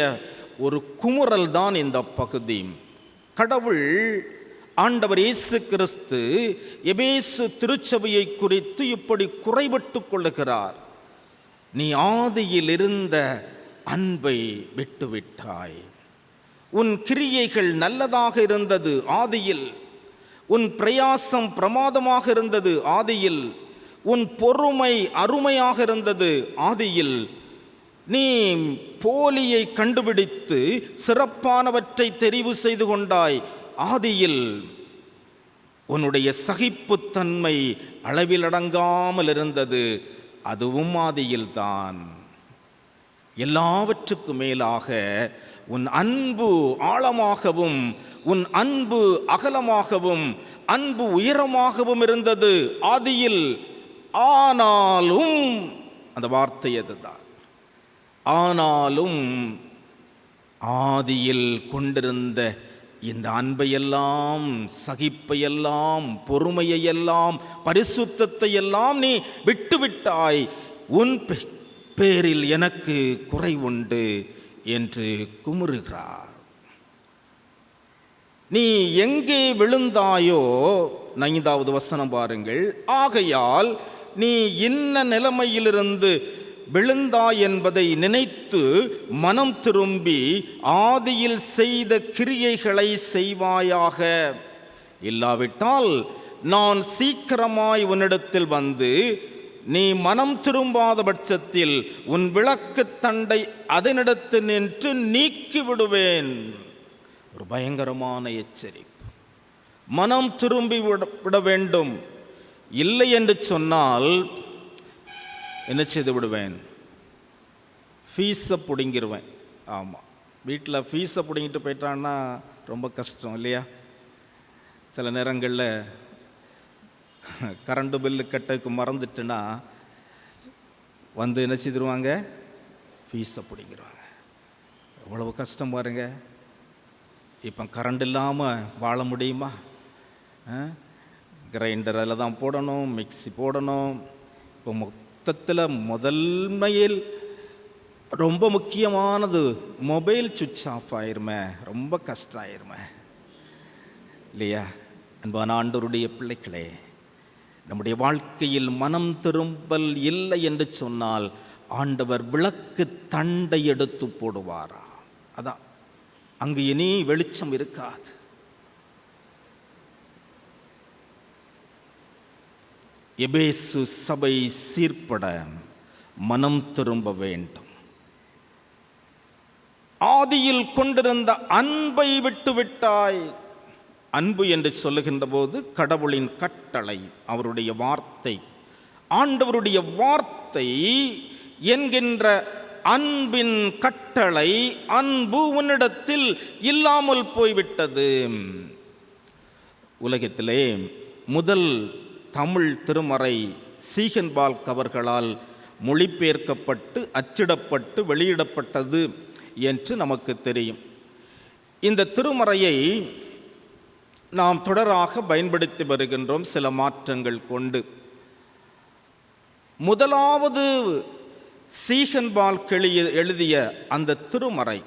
ஒரு குமுறல் தான் இந்த பகுதி. கடவுள் ஆண்டவர் இயேசு கிறிஸ்து எபேசு திருச்சபையை குறித்து இப்படி குறைபட்டு கொள்ளுகிறார், நீ ஆதியில் இருந்த அன்பை விட்டுவிட்டாய். உன் கிரியைகள் நல்லதாக இருந்தது ஆதியில், உன் பிரயாசம் பிரமாதமாக இருந்தது ஆதியில், உன் பொறுமை அருமையாக இருந்தது ஆதியில். நீ போலியை கண்டுபிடித்து சிறப்பானவற்றை தெரிவு செய்து கொண்டாய் ஆதியில். உன்னுடைய சகிப்புத்தன்மை அளவிலடங்காமல் இருந்தது, அதுவும் ஆதியில்தான். எல்லாவற்றுக்கும் மேலாக உன் அன்பு ஆழமாகவும் உன் அன்பு அகலமாகவும் அன்பு உயரமாகவும் இருந்தது ஆதியில். ஆனாலும், அந்த வார்த்தை அதுதான், ஆனாலும் ஆதியில் கொண்டிருந்த இந்த அன்பையெல்லாம், சகிப்பையெல்லாம், பொறுமையையெல்லாம், பரிசுத்தத்தையெல்லாம் நீ விட்டுவிட்டாய், உன் பேரில் எனக்கு குறை உண்டு என்று குமுறுகிறார். நீ எங்கே விழுந்தாயோ, 5வது வசனம் பாருங்கள், ஆகையால் நீ இன்ன நிலைமையிலிருந்து விழுந்தாய் என்பதை நினைத்து மனம் திரும்பி ஆதியில் செய்த கிரியைகளை செய்வாயாக. இல்லாவிட்டால் நான் சீக்கிரமாய் உன்னிடத்தில் வந்து நீ மனம் திரும்பாத பட்சத்தில் உன் விளக்கு தண்டை அதனிடத்தில் நின்று நீக்கி விடுவேன். ஒரு பயங்கரமான எச்சரிப்பு. மனம் திரும்பி விட வேண்டும். இல்லை என்று சொன்னால் என்ன செய்து விடுவேன்? ஃபீஸை பிடுங்கிடுவேன். ஆமாம், வீட்டில் ஃபீஸை பிடிங்கிட்டு போயிட்டான்னா ரொம்ப கஷ்டம் இல்லையா? சில நேரங்களில் கரண்ட் பில்லு கட்டக்கு மறந்துட்டுன்னா வந்து என்ன செய்திருவாங்க, ஃபீஸை பிடிங்கிடுவாங்க. எவ்வளவு கஷ்டம் பாருங்க. இப்போ கரண்ட் இல்லாமல் வாழ முடியுமா? கிரைண்டரில் தான் போடணும், மிக்ஸி போடணும். இப்போ மொத்தத்தில் முதன்மையில் ரொம்ப முக்கியமானது மொபைல் சுவிட்ச் ஆஃப் ஆயிருமே, ரொம்ப கஷ்டம் ஆயிருமே இல்லையா? அன்பான ஆண்டவருடைய பிள்ளைகளே, நம்முடைய வாழ்க்கையில் மனம் திரும்பல் இல்லை என்று சொன்னால் ஆண்டவர் விளக்கு தண்டை எடுத்து போடுவாரா? அதான் அங்கு இனி வெளிச்சம் இருக்காது. எபேசு சபை சீர்பட மனம் திரும்ப வேண்டும். ஆதியில் கொண்டிருந்த அன்பை விட்டுவிட்டாய். அன்பு என்று சொல்லுகின்ற போது கடவுளின் கட்டளை, அவருடைய வார்த்தை, ஆண்டவருடைய வார்த்தை என்கின்ற அன்பின் கட்டளை, அன்பு உன்னிடத்தில் இல்லாமல் போய்விட்டது. உலகத்திலே முதல் தமிழ் திருமறை சீகன்பால்க் அவர்களால் மொழிபெயர்க்கப்பட்டு அச்சிடப்பட்டு வெளியிடப்பட்டது என்று நமக்கு தெரியும். இந்த திருமறையை நாம் தொடராக பயன்படுத்தி வருகின்றோம், சில மாற்றங்கள் கொண்டு. முதலாவது சீகன்பால்க் எழுதிய அந்த திருமறை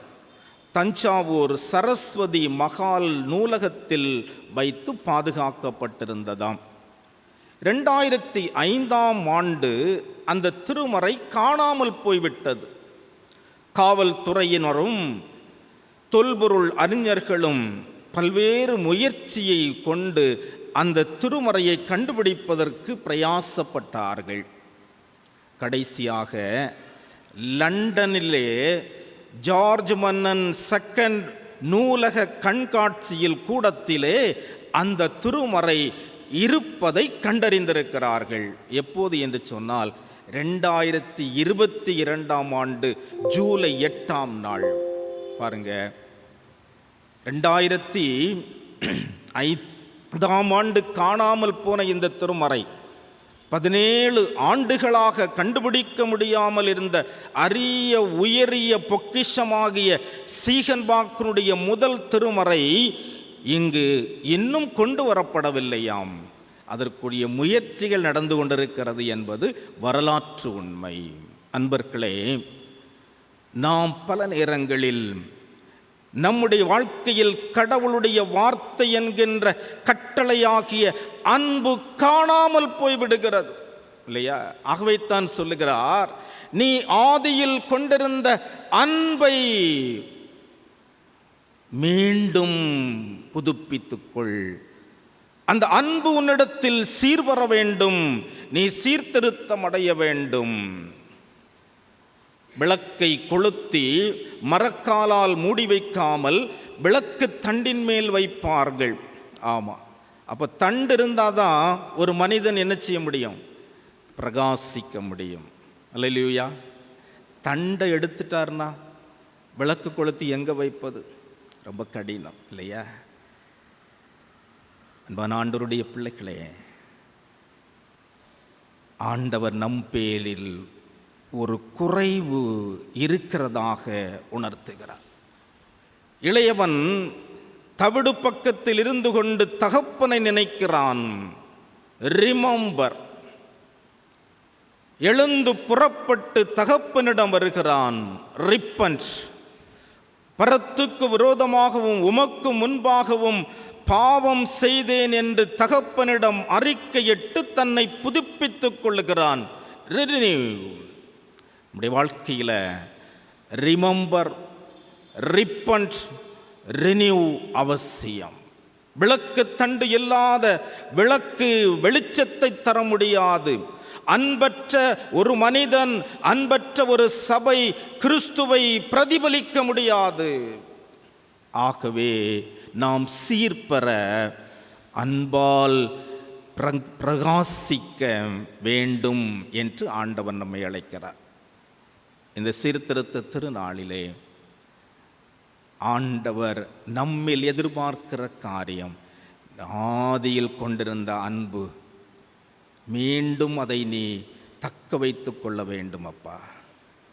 தஞ்சாவூர் சரஸ்வதி மகால் நூலகத்தில் வைத்து பாதுகாக்கப்பட்டிருந்ததாம். 2005 அந்த திருமறை காணாமல் போய்விட்டது. காவல்துறையினரும் தொல்பொருள் அறிஞர்களும் பல்வேறு முயற்சியை கொண்டு அந்த திருமறையை கண்டுபிடிப்பதற்கு பிரயாசப்பட்டார்கள். கடைசியாக லண்டனிலே ஜார்ஜ் மன்னன் செகண்ட் நூலக கண்காட்சியில் கூடத்திலே அந்த திருமறை இருப்பதை கண்டறிந்திருக்கிறார்கள். எப்போது என்று சொன்னால் 2022 ஜூலை 8 பாருங்க. 2005 காணாமல் போன இந்த திருமறை 17 ஆண்டுகளாக கண்டுபிடிக்க முடியாமல் இருந்த அரிய உயரிய பொக்கிஷமாகிய சீகன்பால்க்கினுடைய முதல் திருமறை இங்கு இன்னும் கொண்டு வரப்படவில்லையாம். அதற்குரிய முயற்சிகள் நடந்து கொண்டிருக்கிறது என்பது வரலாற்று உண்மை. அன்பர்களே, நாம் பல நேரங்களில் நம்முடைய வாழ்க்கையில் கடவுளுடைய வார்த்தை என்கின்ற கட்டளையாகிய அன்பு காணாமல் போய்விடுகிறது இல்லையா? ஆகவேத்தான் சொல்லுகிறார், நீ ஆதியில் கொண்டிருந்த அன்பை மீண்டும் புதுப்பித்துக்கொள். அந்த அன்பு உன்னிடத்தில் சீர்வர வேண்டும், நீ சீர்திருத்தம் அடைய வேண்டும். விளக்கை கொளுத்தி மரக்காலால் மூடி வைக்காமல் விளக்கு தண்டின் மேல் வைப்பார்கள். ஆமாம், அப்போ தண்டு இருந்தால் தான் ஒரு மனிதன் என்ன செய்ய முடியும்? பிரகாசிக்க முடியும். அல்லேலூயா. தண்டை எடுத்துட்டார்னா விளக்கு கொளுத்தி எங்கே வைப்பது? ரொம்ப கடினம் இல்லையா? அன்பான ஆண்டவருடைய பிள்ளைகளே, ஆண்டவர் நம் பேரில் ஒரு குறைவு இருக்கிறதாக உணர்த்துகிறார். இளையவன் தவிடு பக்கத்தில் இருந்து கொண்டு தகப்பனை நினைக்கிறான். ரிமெம்பர். எழுந்து புறப்பட்டு தகப்பனிடம் வருகிறான். ரிப்பன்ட். பரத்துக்கு விரோதமாகவும் உமக்கு முன்பாகவும் பாவம் செய்தேன் என்று தகப்பனிடம் அறிக்கையிட்டு தன்னை புதுப்பித்துக் கொள்ளுகிறான். நம்முடைய வாழ்க்கையில் ரிமெம்பர், ரிப்பன்ட், ரினியூ அவசியம். விளக்கு தண்டு இல்லாத விளக்கு வெளிச்சத்தை தர முடியாது. அன்பற்ற ஒரு மனிதன், அன்பற்ற ஒரு சபை கிறிஸ்துவை பிரதிபலிக்க முடியாது. ஆகவே நாம் சீர்பெற அன்பால் பிரகாசிக்க வேண்டும் என்று ஆண்டவன் நம்மை அழைக்கிறார். இந்த சீர்திருத்த திருநாளிலே ஆண்டவர் நம்மில் எதிர்பார்க்கிற காரியம் ஆதியில் கொண்டிருந்த அன்பு. மீண்டும் அதை நீ தக்க வைத்து கொள்ள வேண்டும் அப்பா.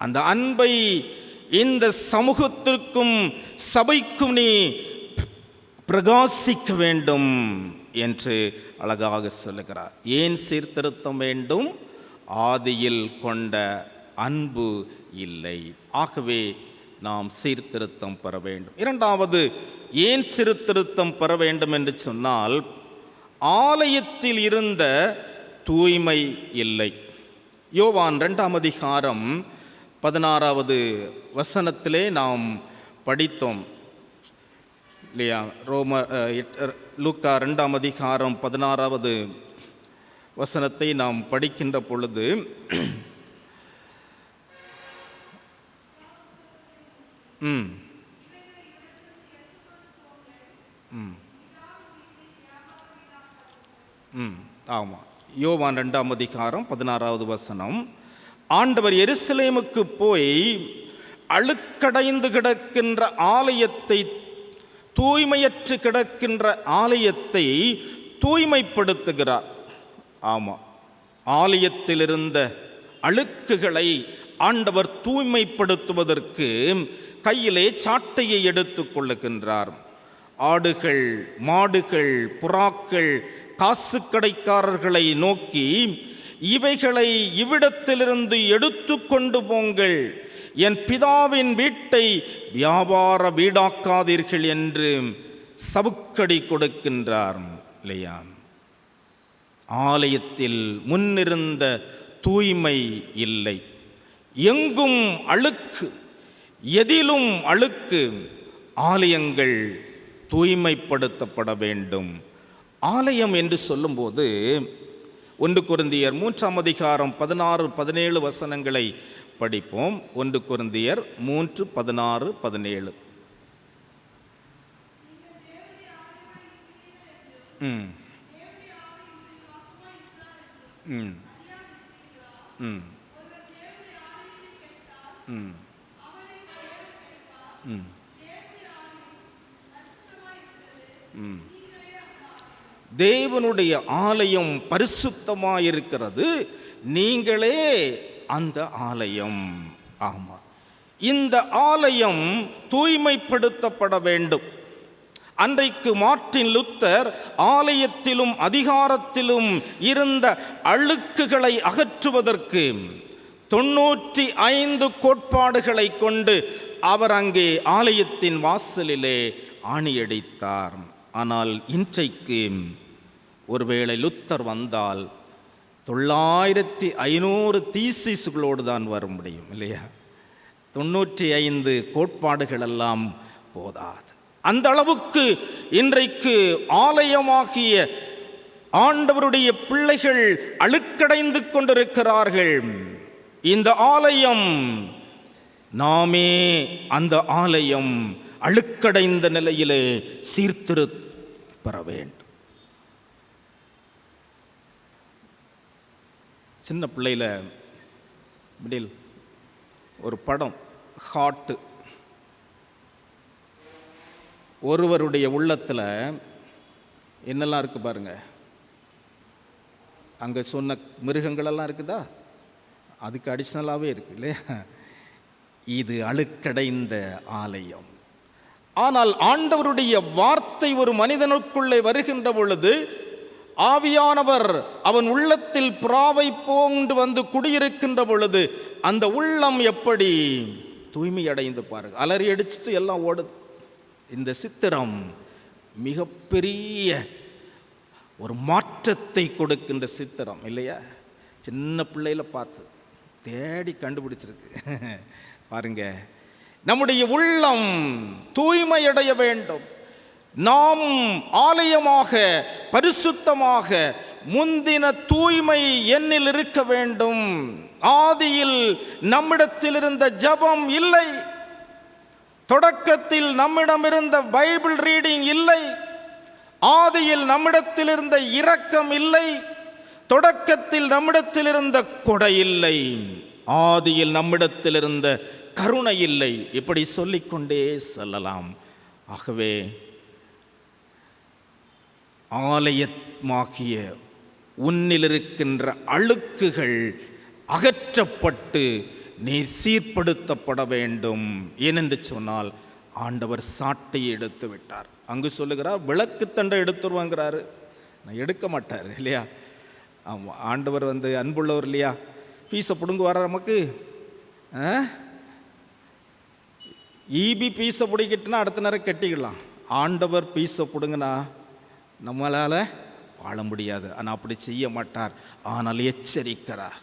அந்த அன்பை இந்த சமூகத்திற்கும் சபைக்கும் நீ பிரகாசிக்க வேண்டும் என்று அழகாக சொல்லுகிறார். ஏன் சீர்திருத்தம் வேண்டும்? ஆதியில் கொண்ட அன்பு இல்லை. ஆகவே நாம் சீர்திருத்தம் பெற வேண்டும். இரண்டாவது, ஏன் சீர்திருத்தம் பெற வேண்டும் என்று சொன்னால், ஆலயத்தில் இருந்த தூய்மை இல்லை. யோவான் 2ஆம் அதிகாரம் 16வது வசனத்திலே நாம் படித்தோம் இல்லையா? லூக்கா 2ஆம் அதிகாரம் 16வது வசனத்தை நாம் படிக்கின்ற பொழுது ஆமாம், யோவான் 2ஆம் அதிகாரம் 16வது வசனம். ஆண்டவர் எருசலேமுக்கு போய் அழுக்கடைந்து கிடக்கின்ற ஆலயத்தை, தூய்மையற்று கிடக்கின்ற ஆலயத்தை தூய்மைப்படுத்துகிறார். ஆமாம், ஆலயத்தில் இருந்த அழுக்குகளை ஆண்டவர் தூய்மைப்படுத்துவதற்கு கையிலே சாட்டையை எடுத்து கொள்ளுகின்றார். ஆடுகள், மாடுகள், புறாக்கள், காசு கடைக்காரர்களை நோக்கி, இவைகளை இவ்விடத்திலிருந்து எடுத்து கொண்டு போங்கள், என் பிதாவின் வீட்டை வியாபார வீடாக்காதீர்கள் என்று சவுக்கடி கொடுக்கின்றார் இல்லையா? ஆலயத்தில் முன்னிருந்த தூய்மை இல்லை. எங்கும் அழுக்கு, எதிலும் அழுக்கு. ஆலயங்கள் தூய்மைப்படுத்தப்பட வேண்டும். ஆலயம் என்று சொல்லும்போது 1 கொரிந்தியர் 3ஆம் அதிகாரம் 16-17 வசனங்களை படிப்போம். 1 கொரிந்தியர் 3:16-17. தேவனுடைய ஆலயம் பரிசுத்தமாயிருக்கிறது, நீங்களே அந்த ஆலயம். ஆமா, இந்த ஆலயம் தூய்மைப்படுத்தப்பட வேண்டும். அன்றைக்கு மார்ட்டின் லூத்தர் ஆலயத்திலும் அதிகாரத்திலும் இருந்த அழுக்குகளை அகற்றுவதற்கு 95 கோட்பாடுகளை கொண்டு அவர் அங்கே ஆலயத்தின் வாசலிலே ஆணியடித்தார். ஆனால் இன்றைக்கு ஒருவேளை லுத்தர் வந்தால் 9500 தீசிஸ்களோடு தான் வர முடியும் இல்லையா? 95 கோட்பாடுகள் எல்லாம் போதாது. அந்த அளவுக்கு இன்றைக்கு ஆலயமாகிய ஆண்டவருடைய பிள்ளைகள் அழுக்கடைந்து கொண்டிருக்கிறார்கள். இந்த ஆலயம், நாமே அந்த ஆலயம் அழுக்கடைந்த நிலையிலே சீர்திருத்தப்பட வேண்டும். சின்ன பிள்ளையில் மிடில் ஒரு படம், ஹார்ட்டு. ஒருவருடைய உள்ளத்தில் என்னெல்லாம் இருக்குது பாருங்க. அங்கே சொன்ன மிருகங்களெல்லாம் இருக்குதா? அதுக்கு அடிஷ்னலாகவே இருக்கு இல்லையா? இது அழுக்கடைந்த ஆலயம். ஆனால் ஆண்டவருடைய வார்த்தை ஒரு மனிதனுக்குள்ளே வருகின்ற பொழுது ஆவியானவர் அவன் உள்ளத்தில் புறாவை போன்று வந்து குடியிருக்கின்ற பொழுது அந்த உள்ளம் எப்படி தூய்மை அடைந்து பாருங்க. அலறி அடிச்சுட்டு எல்லாம் ஓடுது. இந்த சித்திரம் மிகப்பெரிய ஒரு மாற்றத்தை கொடுக்கின்ற சித்திரம் இல்லையா? சின்ன பிள்ளையில பார்த்து தேடி கண்டுபிடிச்சிருக்கு பாருங்க. நம்முடைய உள்ளம் தூய்மையடைய வேண்டும். நாம் ஆலயமாக, பரிசுத்தமாக, முந்தின தூய்மை என்னில் இருக்க வேண்டும். ஆதியில் நம்மிடத்தில் இருந்த ஜெபம் இல்லை. தொடக்கத்தில் நம்மிடம் இருந்த பைபிள் ரீடிங் இல்லை. ஆதியில் நம்மிடத்தில் இருந்த இரக்கம் இல்லை. தொடக்கத்தில் நம்மிடத்தில் இருந்த கொடை இல்லை. ஆதியில் நம்மிடத்தில் இருந்த கருணை இல்லை, இப்படி சொல்லிக்கொண்டே செல்லலாம். ஆகவே ஆலயமாகிய உன்னில் இருக்கின்ற அழுக்குகள் அகற்றப்பட்டு நீர் சீர்படுத்தப்பட வேண்டும். ஏனென்று சொன்னால் ஆண்டவர் சாட்டையை எடுத்து விட்டார். அங்கு சொல்லுகிறார் விளக்கு தண்டை எடுத்துருவாங்கிறாரு. நான் எடுக்க மாட்டார் இல்லையா? ஆமாம், ஆண்டவர் அன்புள்ளவர் இல்லையா? பீஸை பிடுங்க வர நமக்கு ஈபி பீஸை பிடிக்கிட்டுனா அடுத்த நேரம் கட்டிக்கலாம். ஆண்டவர் பீஸை பிடுங்கினா நம்மளால் வாழ முடியாது. ஆனால் அப்படி செய்ய மாட்டார். ஆனால் எச்சரிக்கிறார்,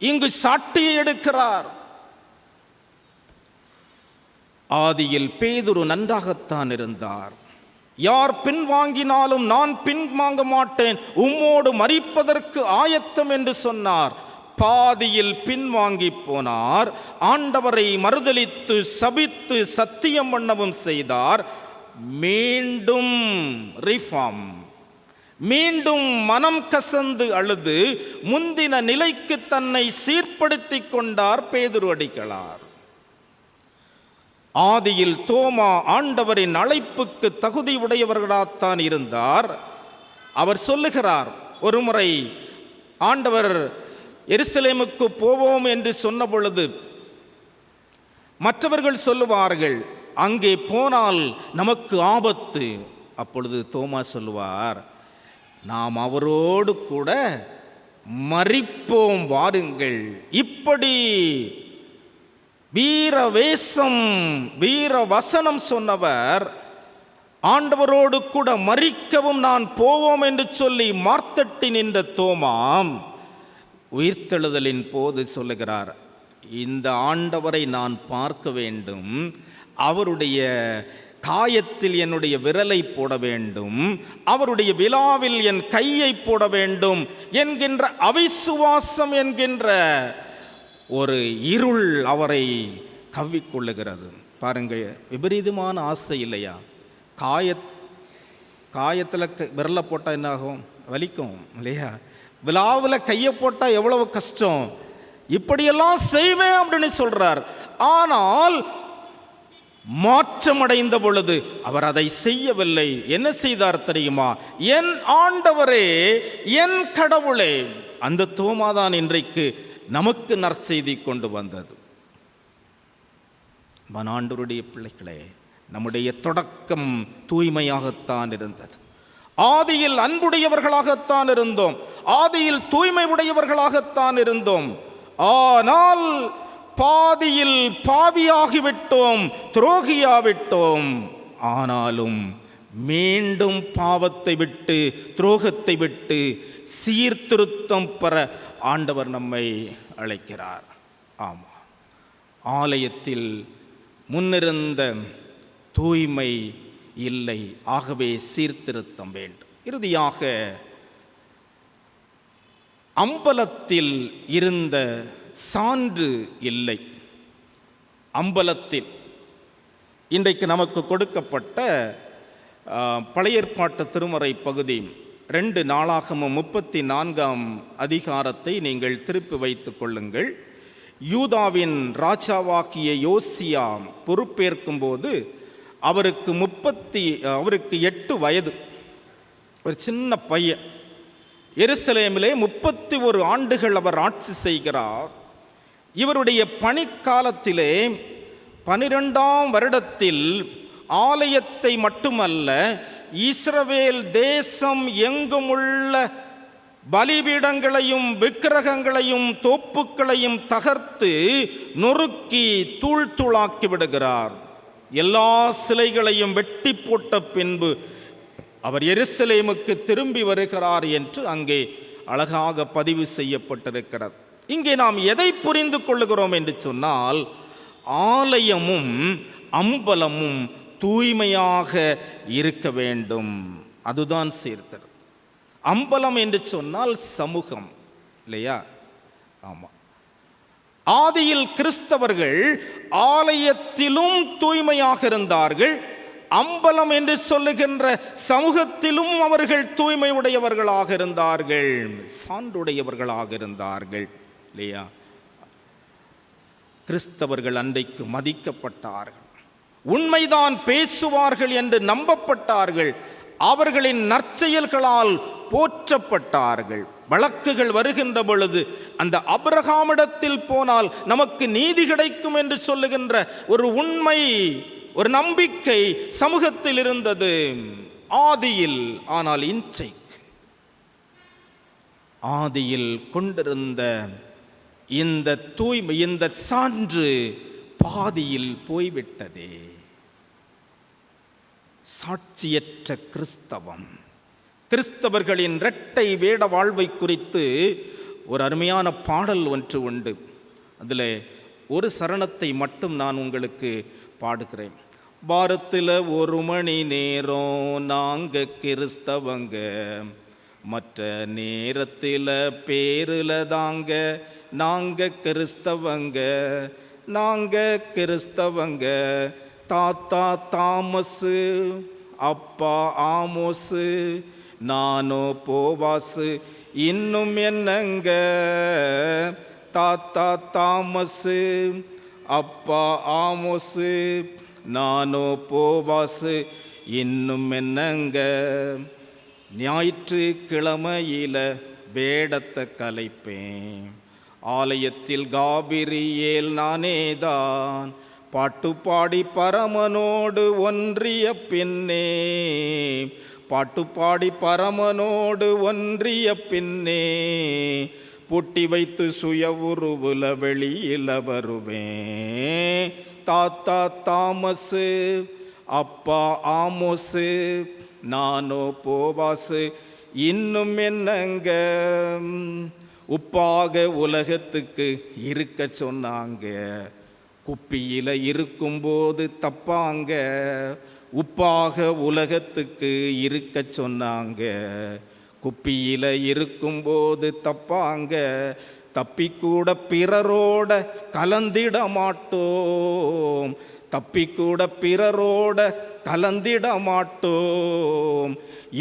இங்கு சாட்டையை எடுக்கிறார். ஆதியில் பேதுரு நன்றாகத்தான் இருந்தார். யார் பின்வாங்கினாலும் நான் பின்வாங்க மாட்டேன், உம்மோடு மரிப்பதற்கு ஆயத்தம் என்று சொன்னார். பாதியில் பின்வாங்கி போனார். ஆண்டவரை மறுதலித்து சபித்து சத்தியம் பண்ணவும் செய்தார். மீண்டும் ரிஃபார்ம், மீண்டும் மனம் கசந்து அழுது முந்தின நிலைக்கு தன்னை சீர்படுத்தி கொண்டார் பேதுரு அடிகளார். ஆதியில் தோமா ஆண்டவரின் அழைப்புக்கு தகுதி உடையவர்களாகத்தான் இருந்தார். அவர் சொல்லுகிறார், ஒருமுறை ஆண்டவர் எருசலேமுக்கு போவோம் என்று சொன்ன பொழுது மற்றவர்கள் சொல்லுவார்கள், அங்கே போனால் நமக்கு ஆபத்து. அப்பொழுது தோமா சொல்லுவார், நாம் அவரோடு கூட மரிப்போம் வாருங்கள். இப்படி வீரவேசம் வீர வசனம் சொன்னவர் ஆண்டவரோடு கூட மரிக்கவும் நான் போவோம் என்று சொல்லி மார்த்தட்டி நின்ற தோமாம் உயிர்த்தெழுதலின் போது சொல்லுகிறார், இந்த ஆண்டவரை நான் பார்க்க வேண்டும், அவருடைய காயத்தில் என்னுடைய விரலை போட வேண்டும், அவருடைய விழாவில் என் கையை போட வேண்டும் என்கின்ற அவிசுவாசம் என்கின்ற ஒரு இருள் அவரை கவ்விக்கொள்ளுகிறது. பாருங்கள், விபரீதமான ஆசை இல்லையா? காயத்தில் விரலை போட்டால் என்ன ஆகும்? வலிக்கும் இல்லையா? விழாவில் கையை போட்டால் எவ்வளவு கஷ்டம். இப்படியெல்லாம் செய்வேன் அப்படின்னு சொல்றார். ஆனால் மாற்றமடைந்த பொழுது அவர் அதை செய்யவில்லை. என்ன செய்தார் தெரியுமா? என் ஆண்டவரே, என் கடவுளே. அந்த தோமாதான் இன்றைக்கு நமக்கு நற்செய்தி கொண்டு வந்தது. ஆண்டவருடைய பிள்ளைகளே, நம்முடைய தொடக்கம் தூய்மையாகத்தான் இருந்தது. ஆதியில் அன்புடையவர்களாகத்தான் இருந்தோம், ஆதியில் தூய்மை உடையவர்களாகத்தான் இருந்தோம். ஆனால் பாதியில் பாவியாகிவிட்டோம், துரோகியாவிட்டோம். ஆனாலும் மீண்டும் பாவத்தை விட்டு துரோகத்தை விட்டு சீர்திருத்தம் பெற ஆண்டவர் நம்மை அழைக்கிறார். ஆமாம், ஆலயத்தில் முன்னிருந்த தூய்மை இல்லை, ஆகவே சீர்திருத்தம் வேண்டும். இறுதியாக அம்பலத்தில் இருந்த சான்று இல்லை. அம்பலத்தில் இன்றைக்கு நமக்கு கொடுக்கப்பட்ட பழைய ஏற்பாட்டு திருமறை பகுதி 2 நாளாகமம் 34ஆம் அதிகாரத்தை நீங்கள் திருப்பி வைத்துக் கொள்ளுங்கள். யூதாவின் ராஜாவாகிய யோசியா பொறுப்பேற்கும் போது அவருக்கு 8 வயது, ஒரு சின்ன பையன். எருசலேமிலே 31 ஆண்டுகள் அவர் ஆட்சி செய்கிறார். இவருடைய பணிக்காலத்திலே 12ஆம் வருடத்தில் ஆலயத்தை மட்டுமல்ல, இஸ்ரவேல் தேசம் எங்குமுள்ள பலிபீடங்களையும் விக்கிரகங்களையும் தோப்புக்களையும் தகர்த்து நொறுக்கி தூள் தூளாக்கி விடுகிறார். எல்லா சிலைகளையும் வெட்டி போட்ட பின்பு அவர் எருசலேமுக்கு திரும்பி வருகிறார் என்று அங்கே அழகாக பதிவு செய்யப்பட்டிருக்கிறது. இங்கே நாம் எதை புரிந்து கொள்ளுகிறோம் என்று சொன்னால், ஆலயமும் அம்பலமும் தூய்மையாக இருக்க வேண்டும். அதுதான் சீர்திருத்தம். அம்பலம் என்று சொன்னால் சமூகம் இல்லையா? ஆமாம். ஆதியில் கிறிஸ்தவர்கள் ஆலயத்திலும் தூய்மையாக இருந்தார்கள், அம்பலம் என்று சொல்லுகின்ற சமூகத்திலும் அவர்கள் தூய்மை உடையவர்களாக இருந்தார்கள், சான்றுடையவர்களாக இருந்தார்கள் இல்லையா? கிறிஸ்தவர்கள் அன்றைக்கு மதிக்கப்பட்டார்கள், உண்மைதான் பேசுவார்கள் என்று நம்பப்பட்டார்கள், அவர்களின் நற்செயல்களால் போற்றப்பட்டார்கள். வழக்குகள் வருகின்ற பொழுது அந்த ஆபிரகாமிடத்தில் போனால் நமக்கு நீதி கிடைக்கும் என்று சொல்லுகின்ற ஒரு உண்மை, ஒரு நம்பிக்கை சமூகத்தில் இருந்தது ஆதியில். ஆனால் இன்றைக்கு ஆதியில் கொண்டிருந்த இந்த தூய்மை, இந்த சான்று பாதியில் போய்விட்டதே. சாட்சியற்ற கிறிஸ்தவம், கிறிஸ்தவர்களின் இரட்டை வேட வாழ்வை குறித்து ஒரு அருமையான பாடல் ஒன்று உண்டு. அதில் ஒரு சரணத்தை மட்டும் நான் உங்களுக்கு பாடுகிறேன். வாரத்தில் 1 மணி நேரம் நாங்கள் கிறிஸ்தவங்க, மற்ற நேரத்தில் பேரில் தாங்க நாங்கள் கிறிஸ்தவங்க, நாங்கள் கிறிஸ்தவங்க. தாத்தா தாமஸு, அப்பா ஆமோஸு, நானோ போவாசு, இன்னும் என்னங்க. தாத்தா தாமஸு, அப்பா ஆமோஸு, நானோ போவாசு, இன்னும் என்னங்க. ஞாயிற்றுக்கிழமையில வேடத்தை கலைப்பேன், ஆலயத்தில் காபிரியேல் நானேதான், பாட்டு பாடி பரமனோடு ஒன்றிய பின்னே, பாட்டு பாடி பரமனோடு ஒன்றிய பின்னே, பொட்டி வைத்து சுய உருவுல வெளியில வருவேன். தாத்தா தாமஸு, அப்பா ஆமோஸு, நானோ போவாசு, இன்னும் என்னங்க. உப்பாக உலகத்துக்கு இருக்க சொன்னாங்க, குப்பியில் இருக்கும்போது தப்பாங்க. உப்பாக உலகத்துக்கு இருக்க சொன்னாங்க, குப்பியில் இருக்கும்போது தப்பாங்க. தப்பிக்கூட பிறரோட கலந்திட மாட்டோம், தப்பிக்கூட பிறரோட கலந்திட மாட்டோம்.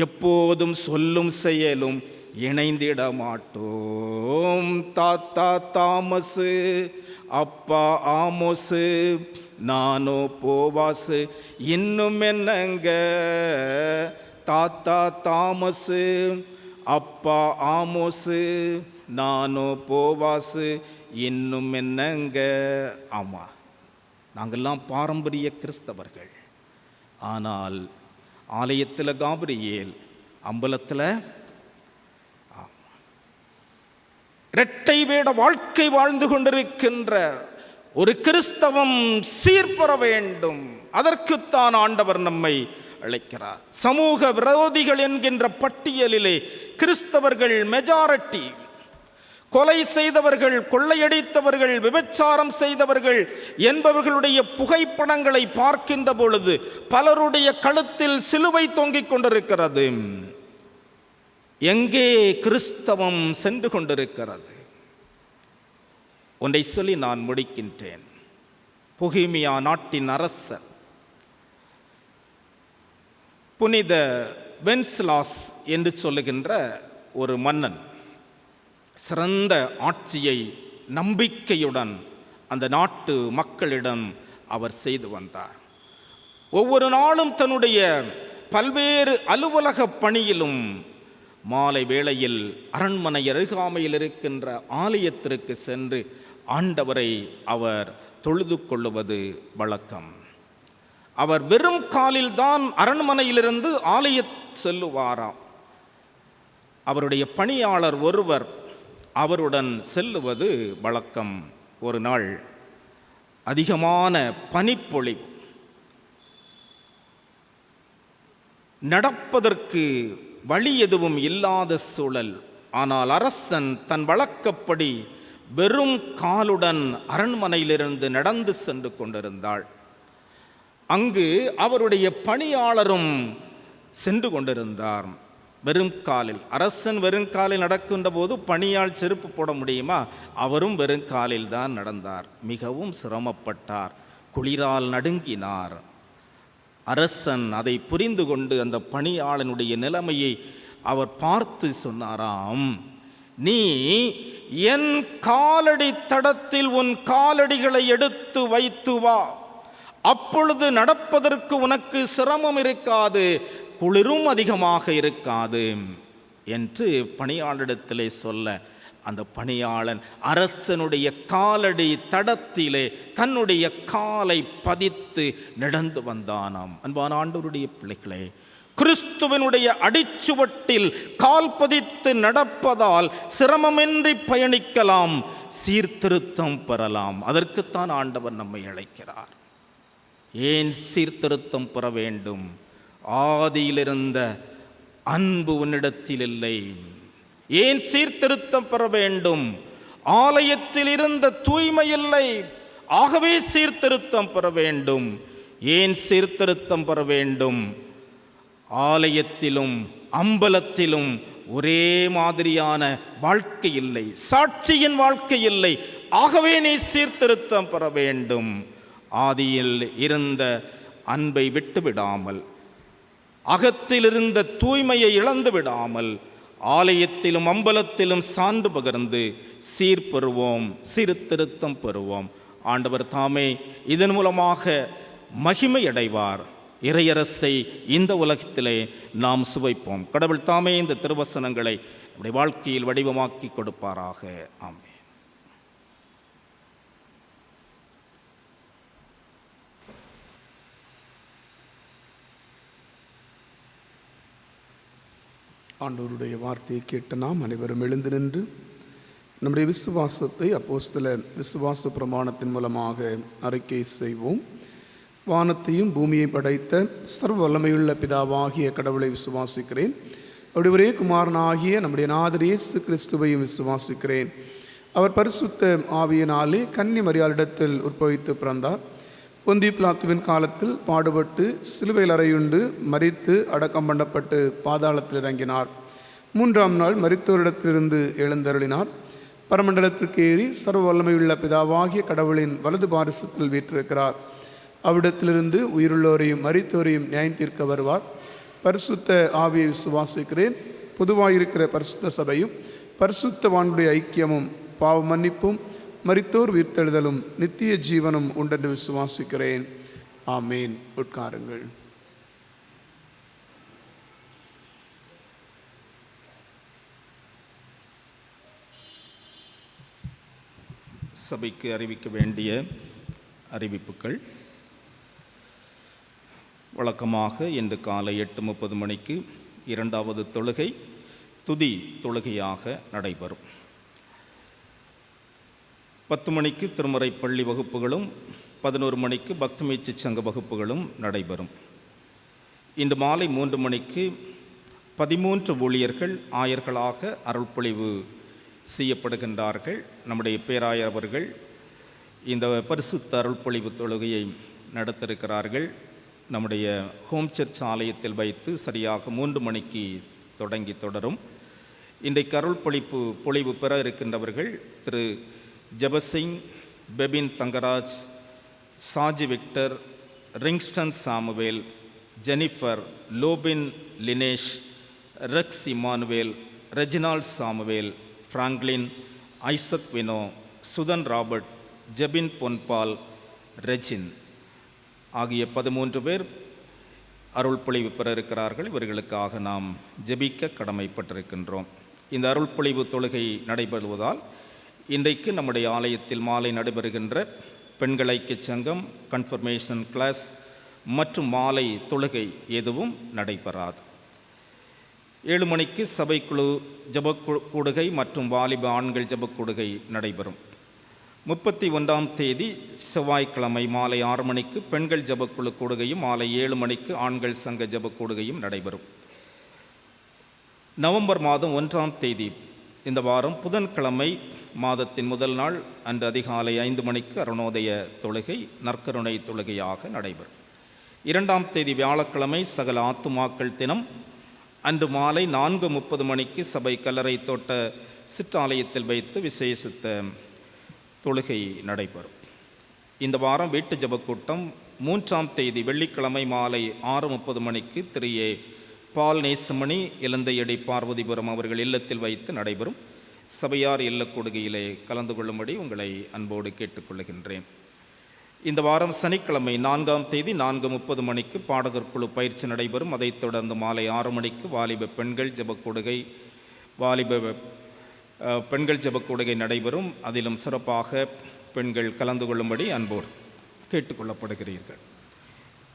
எப்போதும் சொல்லும் செயலும் இணைந்திட மாட்டோம். தாத்தா தாமஸு, அப்பா ஆமோஸு, நானோ போவாசு, இன்னும் என்னங்க. தாத்தா தாமஸு, அப்பா ஆமோஸு, நானோ போவாசு, இன்னும் என்னங்க. ஆமாம், நாங்கள்லாம் பாரம்பரிய கிறிஸ்தவர்கள். ஆனால் ஆலயத்தில் காபிரியேல், அம்பலத்தில் இரட்டை வேட வாழ்க்கை வாழ்ந்து கொண்டிருக்கின்ற ஒரு கிறிஸ்தவம் சீர்பெற வேண்டும். அதற்குத்தான் ஆண்டவர் நம்மை அழைக்கிறார். சமூக விரோதிகள் என்கின்ற பட்டியலிலே கிறிஸ்தவர்கள் மெஜாரிட்டி. கொலை செய்தவர்கள், கொள்ளையடித்தவர்கள், விபச்சாரம் செய்தவர்கள் என்பவர்களுடைய புகைப்படங்களை பார்க்கின்ற பொழுது பலருடைய கழுத்தில் சிலுவை தொங்கிக் கொண்டிருக்கிறது. எங்கே கிறிஸ்தவம் சென்று கொண்டிருக்கிறது? ஒன்றை சொல்லி நான் முடிக்கின்றேன். பொஹீமியா நாட்டின் அரசர் புனித வென்ஸ்லாஸ் என்று சொல்லுகின்ற ஒரு மன்னன் சிறந்த ஆட்சியை நம்பிக்கையுடன் அந்த நாட்டு மக்களிடம் அவர் செய்து வந்தார். ஒவ்வொரு நாளும் தன்னுடைய பல்வேறு அலுவலக பணியிலும் மாலை வேளையில் அரண்மனை அருகாமையில் இருக்கின்ற ஆலயத்திற்கு சென்று ஆண்டவரை அவர் தொழுது கொள்ளுவது வழக்கம். அவர் வெறும் காலில் தான் அரண்மனையிலிருந்து ஆலய செல்லுவாராம். அவருடைய பணியாளர் ஒருவர் அவருடன் செல்லுவது வழக்கம். ஒரு நாள் அதிகமான பனிப்பொழிவு, நடப்பதற்கு வழி எதுவும் இல்லாத சூழல். ஆனால் அரசன் தன் வழக்கப்படி வெறும் காலுடன் அரண்மனையிலிருந்து நடந்து சென்று கொண்டிருந்தாள். அங்கு அவருடைய பணியாளரும் சென்று கொண்டிருந்தார் வெறும் காலில். அரசன் வெறும் காலில் நடக்கின்ற போது பணியாள் செருப்பு போட முடியுமா? அவரும் வெறும் காலில் தான் நடந்தார். மிகவும் சிரமப்பட்டார், குளிரால் நடுங்கினார். அரசன் அதை புரிந்து கொண்டு அந்த பணியாளனுடைய நிலைமையை அவர் பார்த்து சொன்னாராம், நீ என் காலடி தடத்தில் உன் காலடிகளை எடுத்து வைத்து வா, அப்பொழுது நடப்பதற்கு உனக்கு சிரமம் இருக்காது, குளிரும் அதிகமாக இருக்காது என்று பணியாளரிடத்திலே சொல்ல, அந்த பணியாளன் அரசனுடைய காலடி தடத்திலே தன்னுடைய காலை பதித்து நடந்து வந்தானாம். அன்பான ஆண்டவருடைய பிள்ளைகளே, கிறிஸ்துவனுடைய அடிச்சுவட்டில் கால் பதித்து நடப்பதால் சிரமமின்றி பயணிக்கலாம், சீர்திருத்தம் பெறலாம். அதற்குத்தான் ஆண்டவர் நம்மை அழைக்கிறார். ஏன் சீர்திருத்தம் பெற வேண்டும்? ஆதியிலிருந்த அன்பு உன்னிடத்தில் இல்லை. ஏன் சீர்திருத்தம் பெற வேண்டும்? ஆலயத்தில் இருந்த தூய்மை இல்லை, ஆகவே சீர்திருத்தம் பெற வேண்டும். ஏன் சீர்திருத்தம் பெற வேண்டும்? ஆலயத்திலும் அம்பலத்திலும் ஒரே மாதிரியான வாழ்க்கை இல்லை, சாட்சியின் வாழ்க்கை இல்லை, ஆகவே நீ சீர்திருத்தம் பெற வேண்டும். ஆதியில் இருந்த அன்பை விட்டுவிடாமல், அகத்தில் இருந்த தூய்மையை இழந்து விடாமல், ஆலயத்திலும் அம்பலத்திலும் சான்று பகர்ந்து சீர்பெறுவோம், சீர்திருத்தம் பெறுவோம். ஆண்டவர் தாமே இதன் மூலமாக மகிமை அடைவார். இறையரசை இந்த உலகத்திலே நாம் சுவைப்போம். கடவுள் தாமே இந்த திருவசனங்களை நம்முடைய வாழ்க்கையில் வடிவமாக்கி கொடுப்பாராக. ஆமென். ஆண்டவருடைய வார்த்தையை கேட்ட நாம் அனைவரும் எழுந்து நின்று நம்முடைய விசுவாசத்தை அப்போஸ்தல விசுவாச பிரமாணத்தின் மூலமாக அறிக்கை செய்வோம். வானத்தையும் பூமியை படைத்த சர்வ வல்லமையுள்ள பிதாவாகிய கடவுளை விசுவாசிக்கிறேன். அவருடைய ஒரே குமாரனாகிய நம்முடைய நாதர் இயேசு கிறிஸ்துவையும் விசுவாசிக்கிறேன். அவர் பரிசுத்த ஆவியினாலே கன்னி மரியாளிடத்தில் உற்பவித்து பிறந்தார். பொந்தி பிலாத்துவின் காலத்தில் பாடுபட்டு சிலுவையில் அறையுண்டு மரித்து அடக்கம் பண்ணப்பட்டு பாதாளத்தில் இறங்கினார். 3ஆம் நாள் மரித்தோரிடத்திலிருந்து எழுந்தருளினார். பரமண்டலத்திற்கு ஏறி சர்வ வல்லமையுள்ள பிதாவாகிய கடவுளின் வலது பாரிசத்தில் வீற்றிருக்கிறார். அவ்விடத்திலிருந்து உயிருள்ளோரையும் மரித்தோரையும் நியாயம் தீர்க்க வருவார். பரிசுத்த ஆவியை விசுவாசிக்கிறேன். பொதுவாயிருக்கிற பரிசுத்த சபையும் பரிசுத்தவான்களுடைய ஐக்கியமும் பாவ மன்னிப்பும் மரித்தோர் உயிர்த்தெழுதலும் நித்திய ஜீவனும் உண்டென்று விசுவாசிக்கிறேன். ஆமேன். உட்காருங்கள். சபைக்கு அறிவிக்க வேண்டிய அறிவிப்புகள். வழக்கமாக இன்று காலை 8:30 மணிக்கு 2வது தொழுகை துதி தொழுகையாக நடைபெறும். 10 மணிக்கு திருமறை பள்ளி வகுப்புகளும் 11 மணிக்கு பக்தி மீட்சி சங்க வகுப்புகளும் நடைபெறும். இன்று மாலை 3 மணிக்கு 13 ஊழியர்கள் ஆயர்களாக அருள்பொழிவு செய்யப்படுகின்றார்கள். நம்முடைய பேராயர் அவர்கள் இந்த பரிசுத்த அருள்பொழிவு தொழுகையை நடத்திருக்கிறார்கள். நம்முடைய ஹோம் சர்ச் ஆலயத்தில் வைத்து சரியாக 3 மணிக்கு தொடங்கி தொடரும். இன்றைக்கு பொழிவு பெற இருக்கின்றவர்கள் திரு Jabasingh, Bebin Thangaraj, Saji Victor, Ringston Samuel, Jennifer, Lobin Linesh, Rex Immanuel, Reginald Samuel, Franklin, Isaac Vino, Suthan Robert, Jebin Ponpaul, Rejin ஆகிய 13 பேர் அருள்பொழிவு பெற இருக்கிறார்கள். இவர்களுக்காக நாம் ஜெபிக்க கடமைப்பட்டிருக்கின்றோம். இந்த அருள்பொழிவு தொழுகை நடைபெறுவதால் இன்றைக்கு நம்முடைய ஆலயத்தில் மாலை நடைபெறுகின்ற பெண்கள் ஐக்கிய சங்கம், கன்ஃபர்மேஷன் கிளாஸ் மற்றும் மாலை தொழுகை எதுவும் நடைபெறாது. 7 மணிக்கு சபைக்குழு ஜபக்கூடுகை மற்றும் வாலிப ஆண்கள் ஜபக்கூடுகை நடைபெறும். 31ஆம் தேதி செவ்வாய்க்கிழமை மாலை 6 மணிக்கு பெண்கள் ஜபக்குழு கூடுகையும் மாலை 7 மணிக்கு ஆண்கள் சங்க ஜபக்கூடுகையும் நடைபெறும். நவம்பர் மாதம் 1ஆம் தேதி இந்த வாரம் புதன்கிழமை மாதத்தின் முதல் நாள் அன்று அதிகாலை 5 மணிக்கு அருணோதய தொழுகை நற்கருணை தொழுகையாக நடைபெறும். 2ஆம் தேதி வியாழக்கிழமை சகல ஆத்துமாக்கள் தினம். அன்று மாலை 4:30 மணிக்கு சபை கல்லறை தோட்ட சிற்றாலயத்தில் வைத்து விசேஷித்த தொழுகை நடைபெறும். இந்த வாரம் வீட்டு ஜபக்கூட்டம் 3ஆம் தேதி வெள்ளிக்கிழமை மாலை 6:30 மணிக்கு திரு ஏ. பால் நேசமணி இலந்தையடி பார்வதிபுரம் அவர்கள் இல்லத்தில் வைத்து நடைபெறும். சபையார் இல்லக்கூடுகையிலே கலந்து கொள்ளும்படி உங்களை அன்போடு கேட்டுக்கொள்கின்றேன். இந்த வாரம் சனிக்கிழமை 4ஆம் தேதி 4:30 மணிக்கு பாடகர் குழு பயிற்சி நடைபெறும். அதைத் தொடர்ந்து மாலை 6 மணிக்கு வாலிப பெண்கள் ஜெபக்கூடுகை பெண்கள் ஜெபக்கூடுகை நடைபெறும். அதிலும் சிறப்பாக பெண்கள் கலந்து கொள்ளும்படி அன்போடு கேட்டுக்கொள்ளப்படுகிறீர்கள்.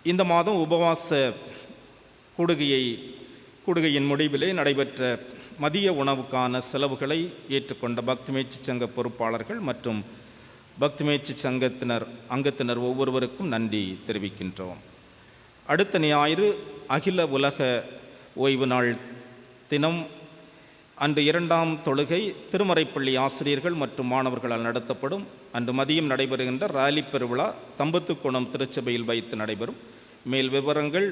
இந்த மாதம் உபவாச கூடுகையின் முடிவிலே நடைபெற்ற மதிய உணவுக்கான செலவுகளை ஏற்றுக்கொண்ட பக்தி முயற்சி சங்க பொறுப்பாளர்கள் மற்றும் பக்தி முயற்சி சங்கத்தினர் அங்கத்தினர் ஒவ்வொருவருக்கும் நன்றி தெரிவிக்கின்றோம். அடுத்த ஞாயிறு அகில உலக ஓய்வு நாள் தினம் அன்று 2ஆம் தொழுகை திருமறைப்பள்ளி ஆசிரியர்கள் மற்றும் மாணவர்களால் நடத்தப்படும். அன்று மதியம் நடைபெறுகின்ற ராலி பெருவிழா தம்பத்துக்கோணம் திருச்சபையில் வைத்து நடைபெறும். மேல் விவரங்கள்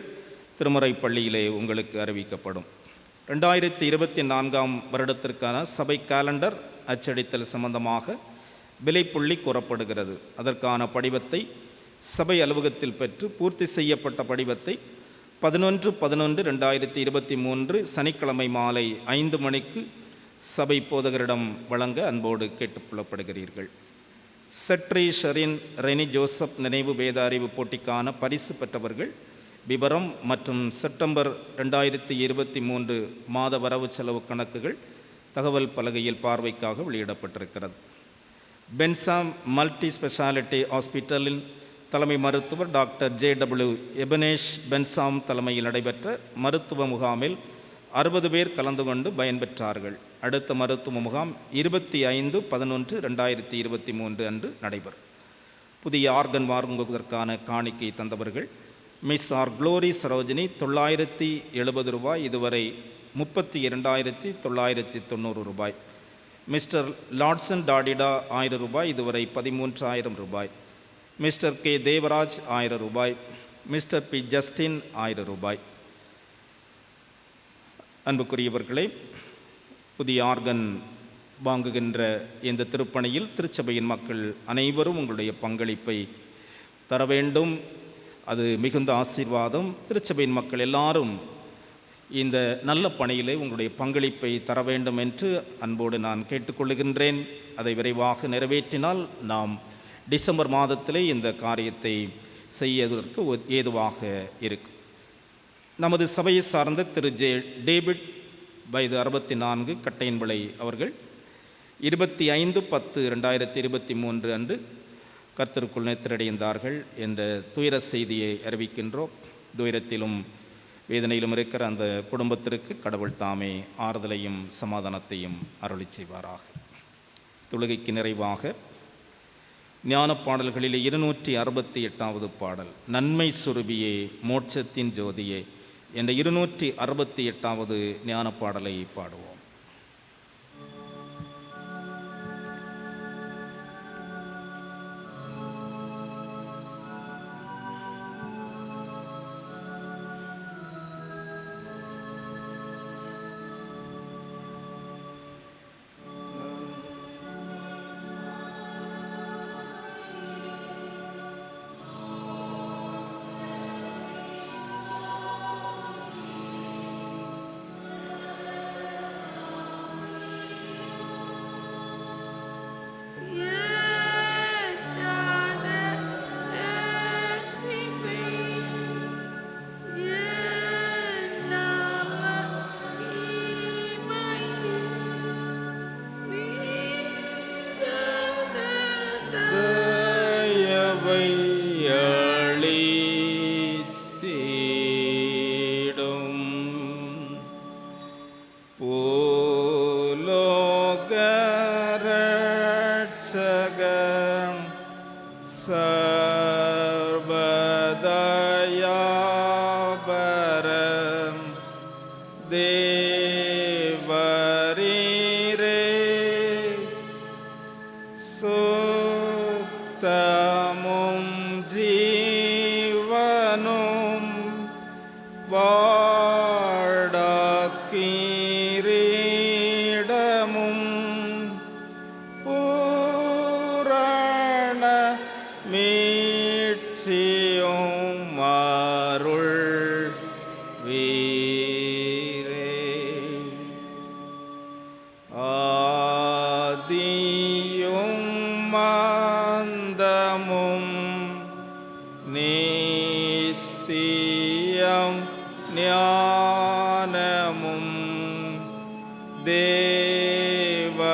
திருமறைப்பள்ளியிலே உங்களுக்கு அறிவிக்கப்படும். 2024ஆம் வருடத்திற்கான சபை காலண்டர் அச்சடித்தல் சம்பந்தமாக விலைப்புள்ளி கூறப்படுகிறது. அதற்கான படிவத்தை சபை அலுவலகத்தில் பெற்று பூர்த்தி செய்யப்பட்ட படிவத்தை 11/11/2023 சனிக்கிழமை மாலை 5 மணிக்கு சபை போதகரிடம் வழங்க அன்போடு கேட்டுக்கொள்ளப்படுகிறீர்கள். செட்ரி ஷெரின் ரெனி ஜோசப் நினைவு வேத அறிவு போட்டிக்கான பரிசு பெற்றவர்கள் விவரம் மற்றும் செப்டம்பர் 2023 மாத வரவு செலவு கணக்குகள் தகவல் பலகையில் பார்வைக்காக வெளியிடப்பட்டிருக்கிறது. பென்சாம் மல்டி ஸ்பெஷாலிட்டி ஹாஸ்பிட்டலின் தலைமை மருத்துவர் டாக்டர் JW எபனேஷ் பென்சாம் தலைமையில் நடைபெற்ற மருத்துவ முகாமில் 60 பேர் கலந்து கொண்டு பயன்பெற்றார்கள். அடுத்த மருத்துவ முகாம் 25/11/2023 அன்று நடைபெறும். புதிய ஆர்கன் வாங்குவதற்கான காணிக்கை தந்தவர்கள் மிஸ் ஆர் குளோரி சரோஜினி $970, இதுவரை $32,990. மிஸ்டர் லாட்சன் டாடிடா $1000, இதுவரை $13,000. Mister K Devaraj $1000, Mister P Justin $1000. அன்புக்குரியவர்களே, புதிய ஆர்கன் வாங்குகின்ற இந்த திருப்பணியில் திருச்சபையின் மக்கள் அனைவரும் உங்களுடைய பங்களிப்பை தர வேண்டும். அது மிகுந்த ஆசீர்வாதம். திருச்சபையின் மக்கள் எல்லாரும் இந்த நல்ல பணியிலே உங்களுடைய பங்களிப்பை தர வேண்டும் என்று அன்போடு நான் கேட்டுக்கொள்ளுகின்றேன். அதை விரைவாக நிறைவேற்றினால் நாம் டிசம்பர் மாதத்திலே இந்த காரியத்தை செய்வதற்கு ஏதுவாக இருக்கும். நமது சபையை சார்ந்த திரு டேவிட் வயது 64 கட்டையன்விளை அவர்கள் 25/10/2023 அன்று கர்த்தருக்குள் நித்திரடைந்தார்கள் என்ற துயர செய்தியை அறிவிக்கின்றோம். துயரத்திலும் வேதனையிலும் இருக்கிற அந்த குடும்பத்திற்கு கடவுள் தாமே ஆறுதலையும் சமாதானத்தையும் அருளி செய்வாராக. தொழுகைக்கு நிறைவாக ஞான பாடல்களிலே 268வது பாடல் நன்மை சுரபியே மோட்சத்தின் ஜோதியே என்ற 268வது ஞான பாடலை பாடுவோம். வீரே நித்தியம் ஞானமும் தேவரீரே.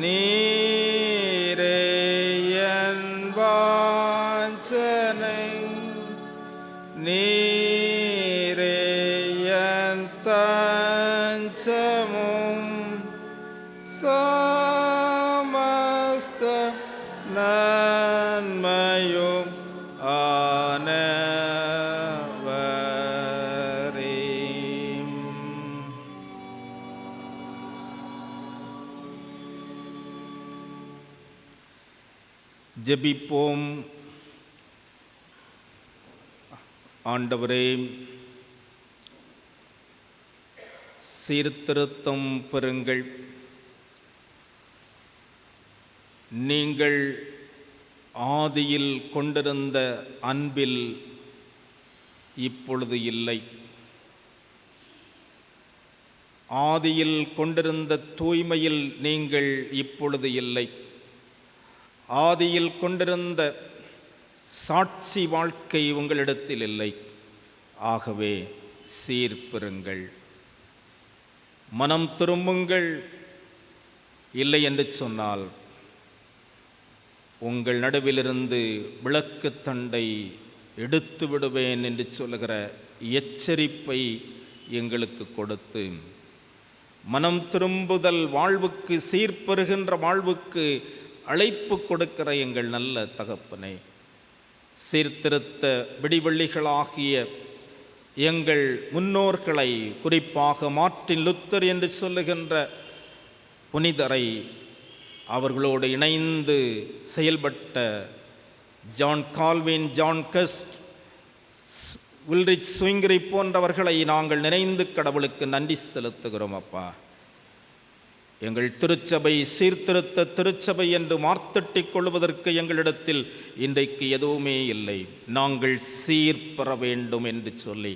நீரே என் வாஞ்சனை, நீரே என் தஞ்சமும், சமஸ்த நன்மையும் ஆனவரே. ஜெபிப்போம். ஆண்டவரே, சீர்திருத்தம் பெறுங்கள். நீங்கள் ஆதியில் கொண்டிருந்த அன்பில் இப்பொழுது இல்லை. ஆதியில் கொண்டிருந்த தூய்மையில் நீங்கள் இப்பொழுது இல்லை. ஆதியில் கொண்டிருந்த சாட்சி வாழ்க்கை உங்களிடத்தில் இல்லை. ஆகவே சீர்பெறுங்கள், மனம் திரும்புங்கள். இல்லை என்று சொன்னால் உங்கள் நடுவிலிருந்து விளக்கு தண்டை எடுத்து விடுவேன் என்று சொல்லுகிற எச்சரிப்பை எங்களுக்கு கொடுத்து, மனம் திரும்புதல் வாழ்வுக்கு, சீர்பெறுகின்ற வாழ்வுக்கு அழைப்பு கொடுக்கிற எங்கள் நல்ல தகப்பனே, சீர்திருத்த விடிவெள்ளிகளாகிய எங்கள் முன்னோர்களை, குறிப்பாக மார்ட்டின் லூத்தர் என்று சொல்லுகின்ற புனிதரை, அவர்களோடு இணைந்து செயல்பட்ட ஜான் கால்வின், ஜான் கஸ்ட், உல்ரிச் ஸ்விங்கரி போன்றவர்களை நாங்கள் நினைந்து கடவுளுக்கு நன்றி செலுத்துகிறோம். அப்பா, எங்கள் திருச்சபை சீர்திருத்த திருச்சபை என்று மார்த்தட்டிக் கொள்வதற்கு எங்களிடத்தில் இன்றைக்கு எதுவுமே இல்லை. நாங்கள் சீர்பெற வேண்டும் என்று சொல்லி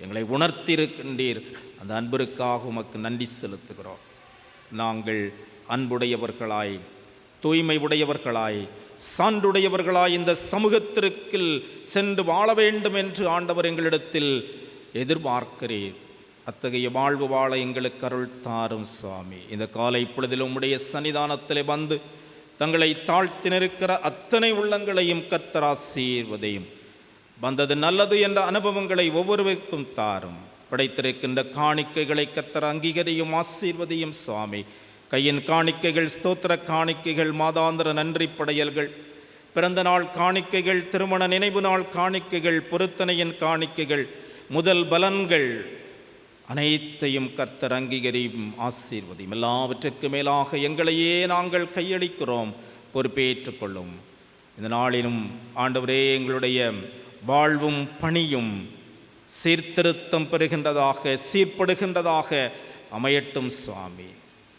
எங்களை உணர்த்தியிருக்கின்றீர். அந்த அன்பிற்காக உமக்கு நன்றி செலுத்துகிறோம். நாங்கள் அன்புடையவர்களாய், தூய்மை உடையவர்களாய், சான்றுடையவர்களாய் இந்த சமூகத்திற்கு சென்று வாழ வேண்டும் என்று ஆண்டவர் எங்களிடத்தில் எதிர்பார்க்கிறீர். அத்தகைய வாழ்வு வாழ எங்களுக்கு அருள் தாரும் சுவாமி. இந்த காலை பொழுதில் உம்முடைய சன்னிதானத்திலே வந்து தங்களை தாழ்த்தி நிற்கிற அத்தனை உள்ளங்களையும் கர்த்தர் ஆசீர்வதையும், வந்தது நல்லது என்ற அனுபவங்களை ஒவ்வொருவருக்கும் தாரும். படைத்திருக்கின்ற காணிக்கைகளை கர்த்தர் அங்கீகரியும், ஆசீர்வதியும் சுவாமி. கையின் காணிக்கைகள், ஸ்தோத்திர காணிக்கைகள், மாதாந்திர நன்றி படையல்கள், பிறந்த நாள் காணிக்கைகள், திருமண நினைவு நாள் காணிக்கைகள், பொருத்தனையின் காணிக்கைகள், முதல் பலன்கள் அனைத்தையும் கர்த்தர் அங்கீகரியும், ஆசீர்வதியும். எல்லாவற்றுக்கு மேலாக எங்களையே நாங்கள் கையளிக்கிறோம், பொறுப்பேற்றுக் கொள்ளும். இந்த நாளிலும் ஆண்டவரே, எங்களுடைய வாழ்வும் பணியும் சீர்திருத்தம் பெறுகின்றதாக, சீர்படுகின்றதாக அமையட்டும் சுவாமி.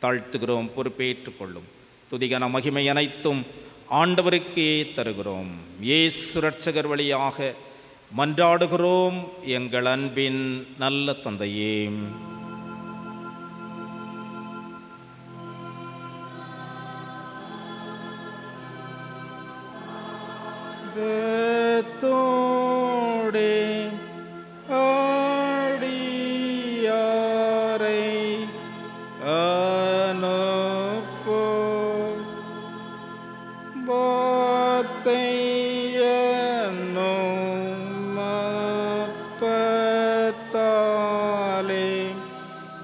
தாழ்த்துகிறோம், பொறுப்பேற்றுக் கொள்ளும். துதிகன மகிமை அனைத்தும் ஆண்டவருக்கே தருகிறோம். இயேசு இரட்சகர் வழியாக மன்றாடுகிறோம் எங்கள் அன்பின் நல்ல தந்தையே. தோடே ஆடியாரை அனுப்போ பத்தாலே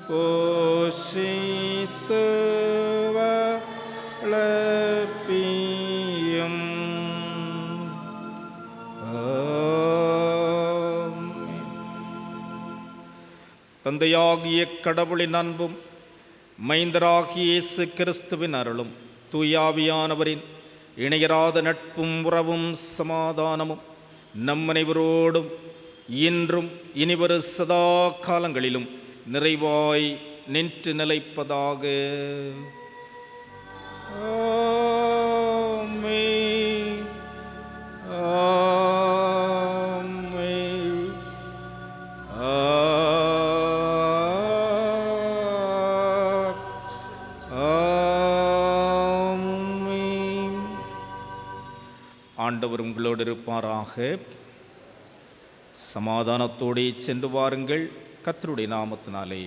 போஷித்து வளர்ப்பியும். தந்தையாகிய கடவுளின் அன்பும், மைந்தராகிய இயேசு கிறிஸ்துவின் அருளும், தூயாவியானவரின் இணையராத நட்பும் உறவும் சமாதானமும் நம் அனைவரோடும் இன்றும் இனிவரு சதா காலங்களிலும் நிறைவாய் நின்று நிலைப்பதாக. ஆமென். ஆமென். ஆமென். ஆண்டவர் உங்களோடு இருப்பாராக. சமாதானத்தோடே சென்று வாருங்கள். கர்த்தருடைய நாமத்தினாலே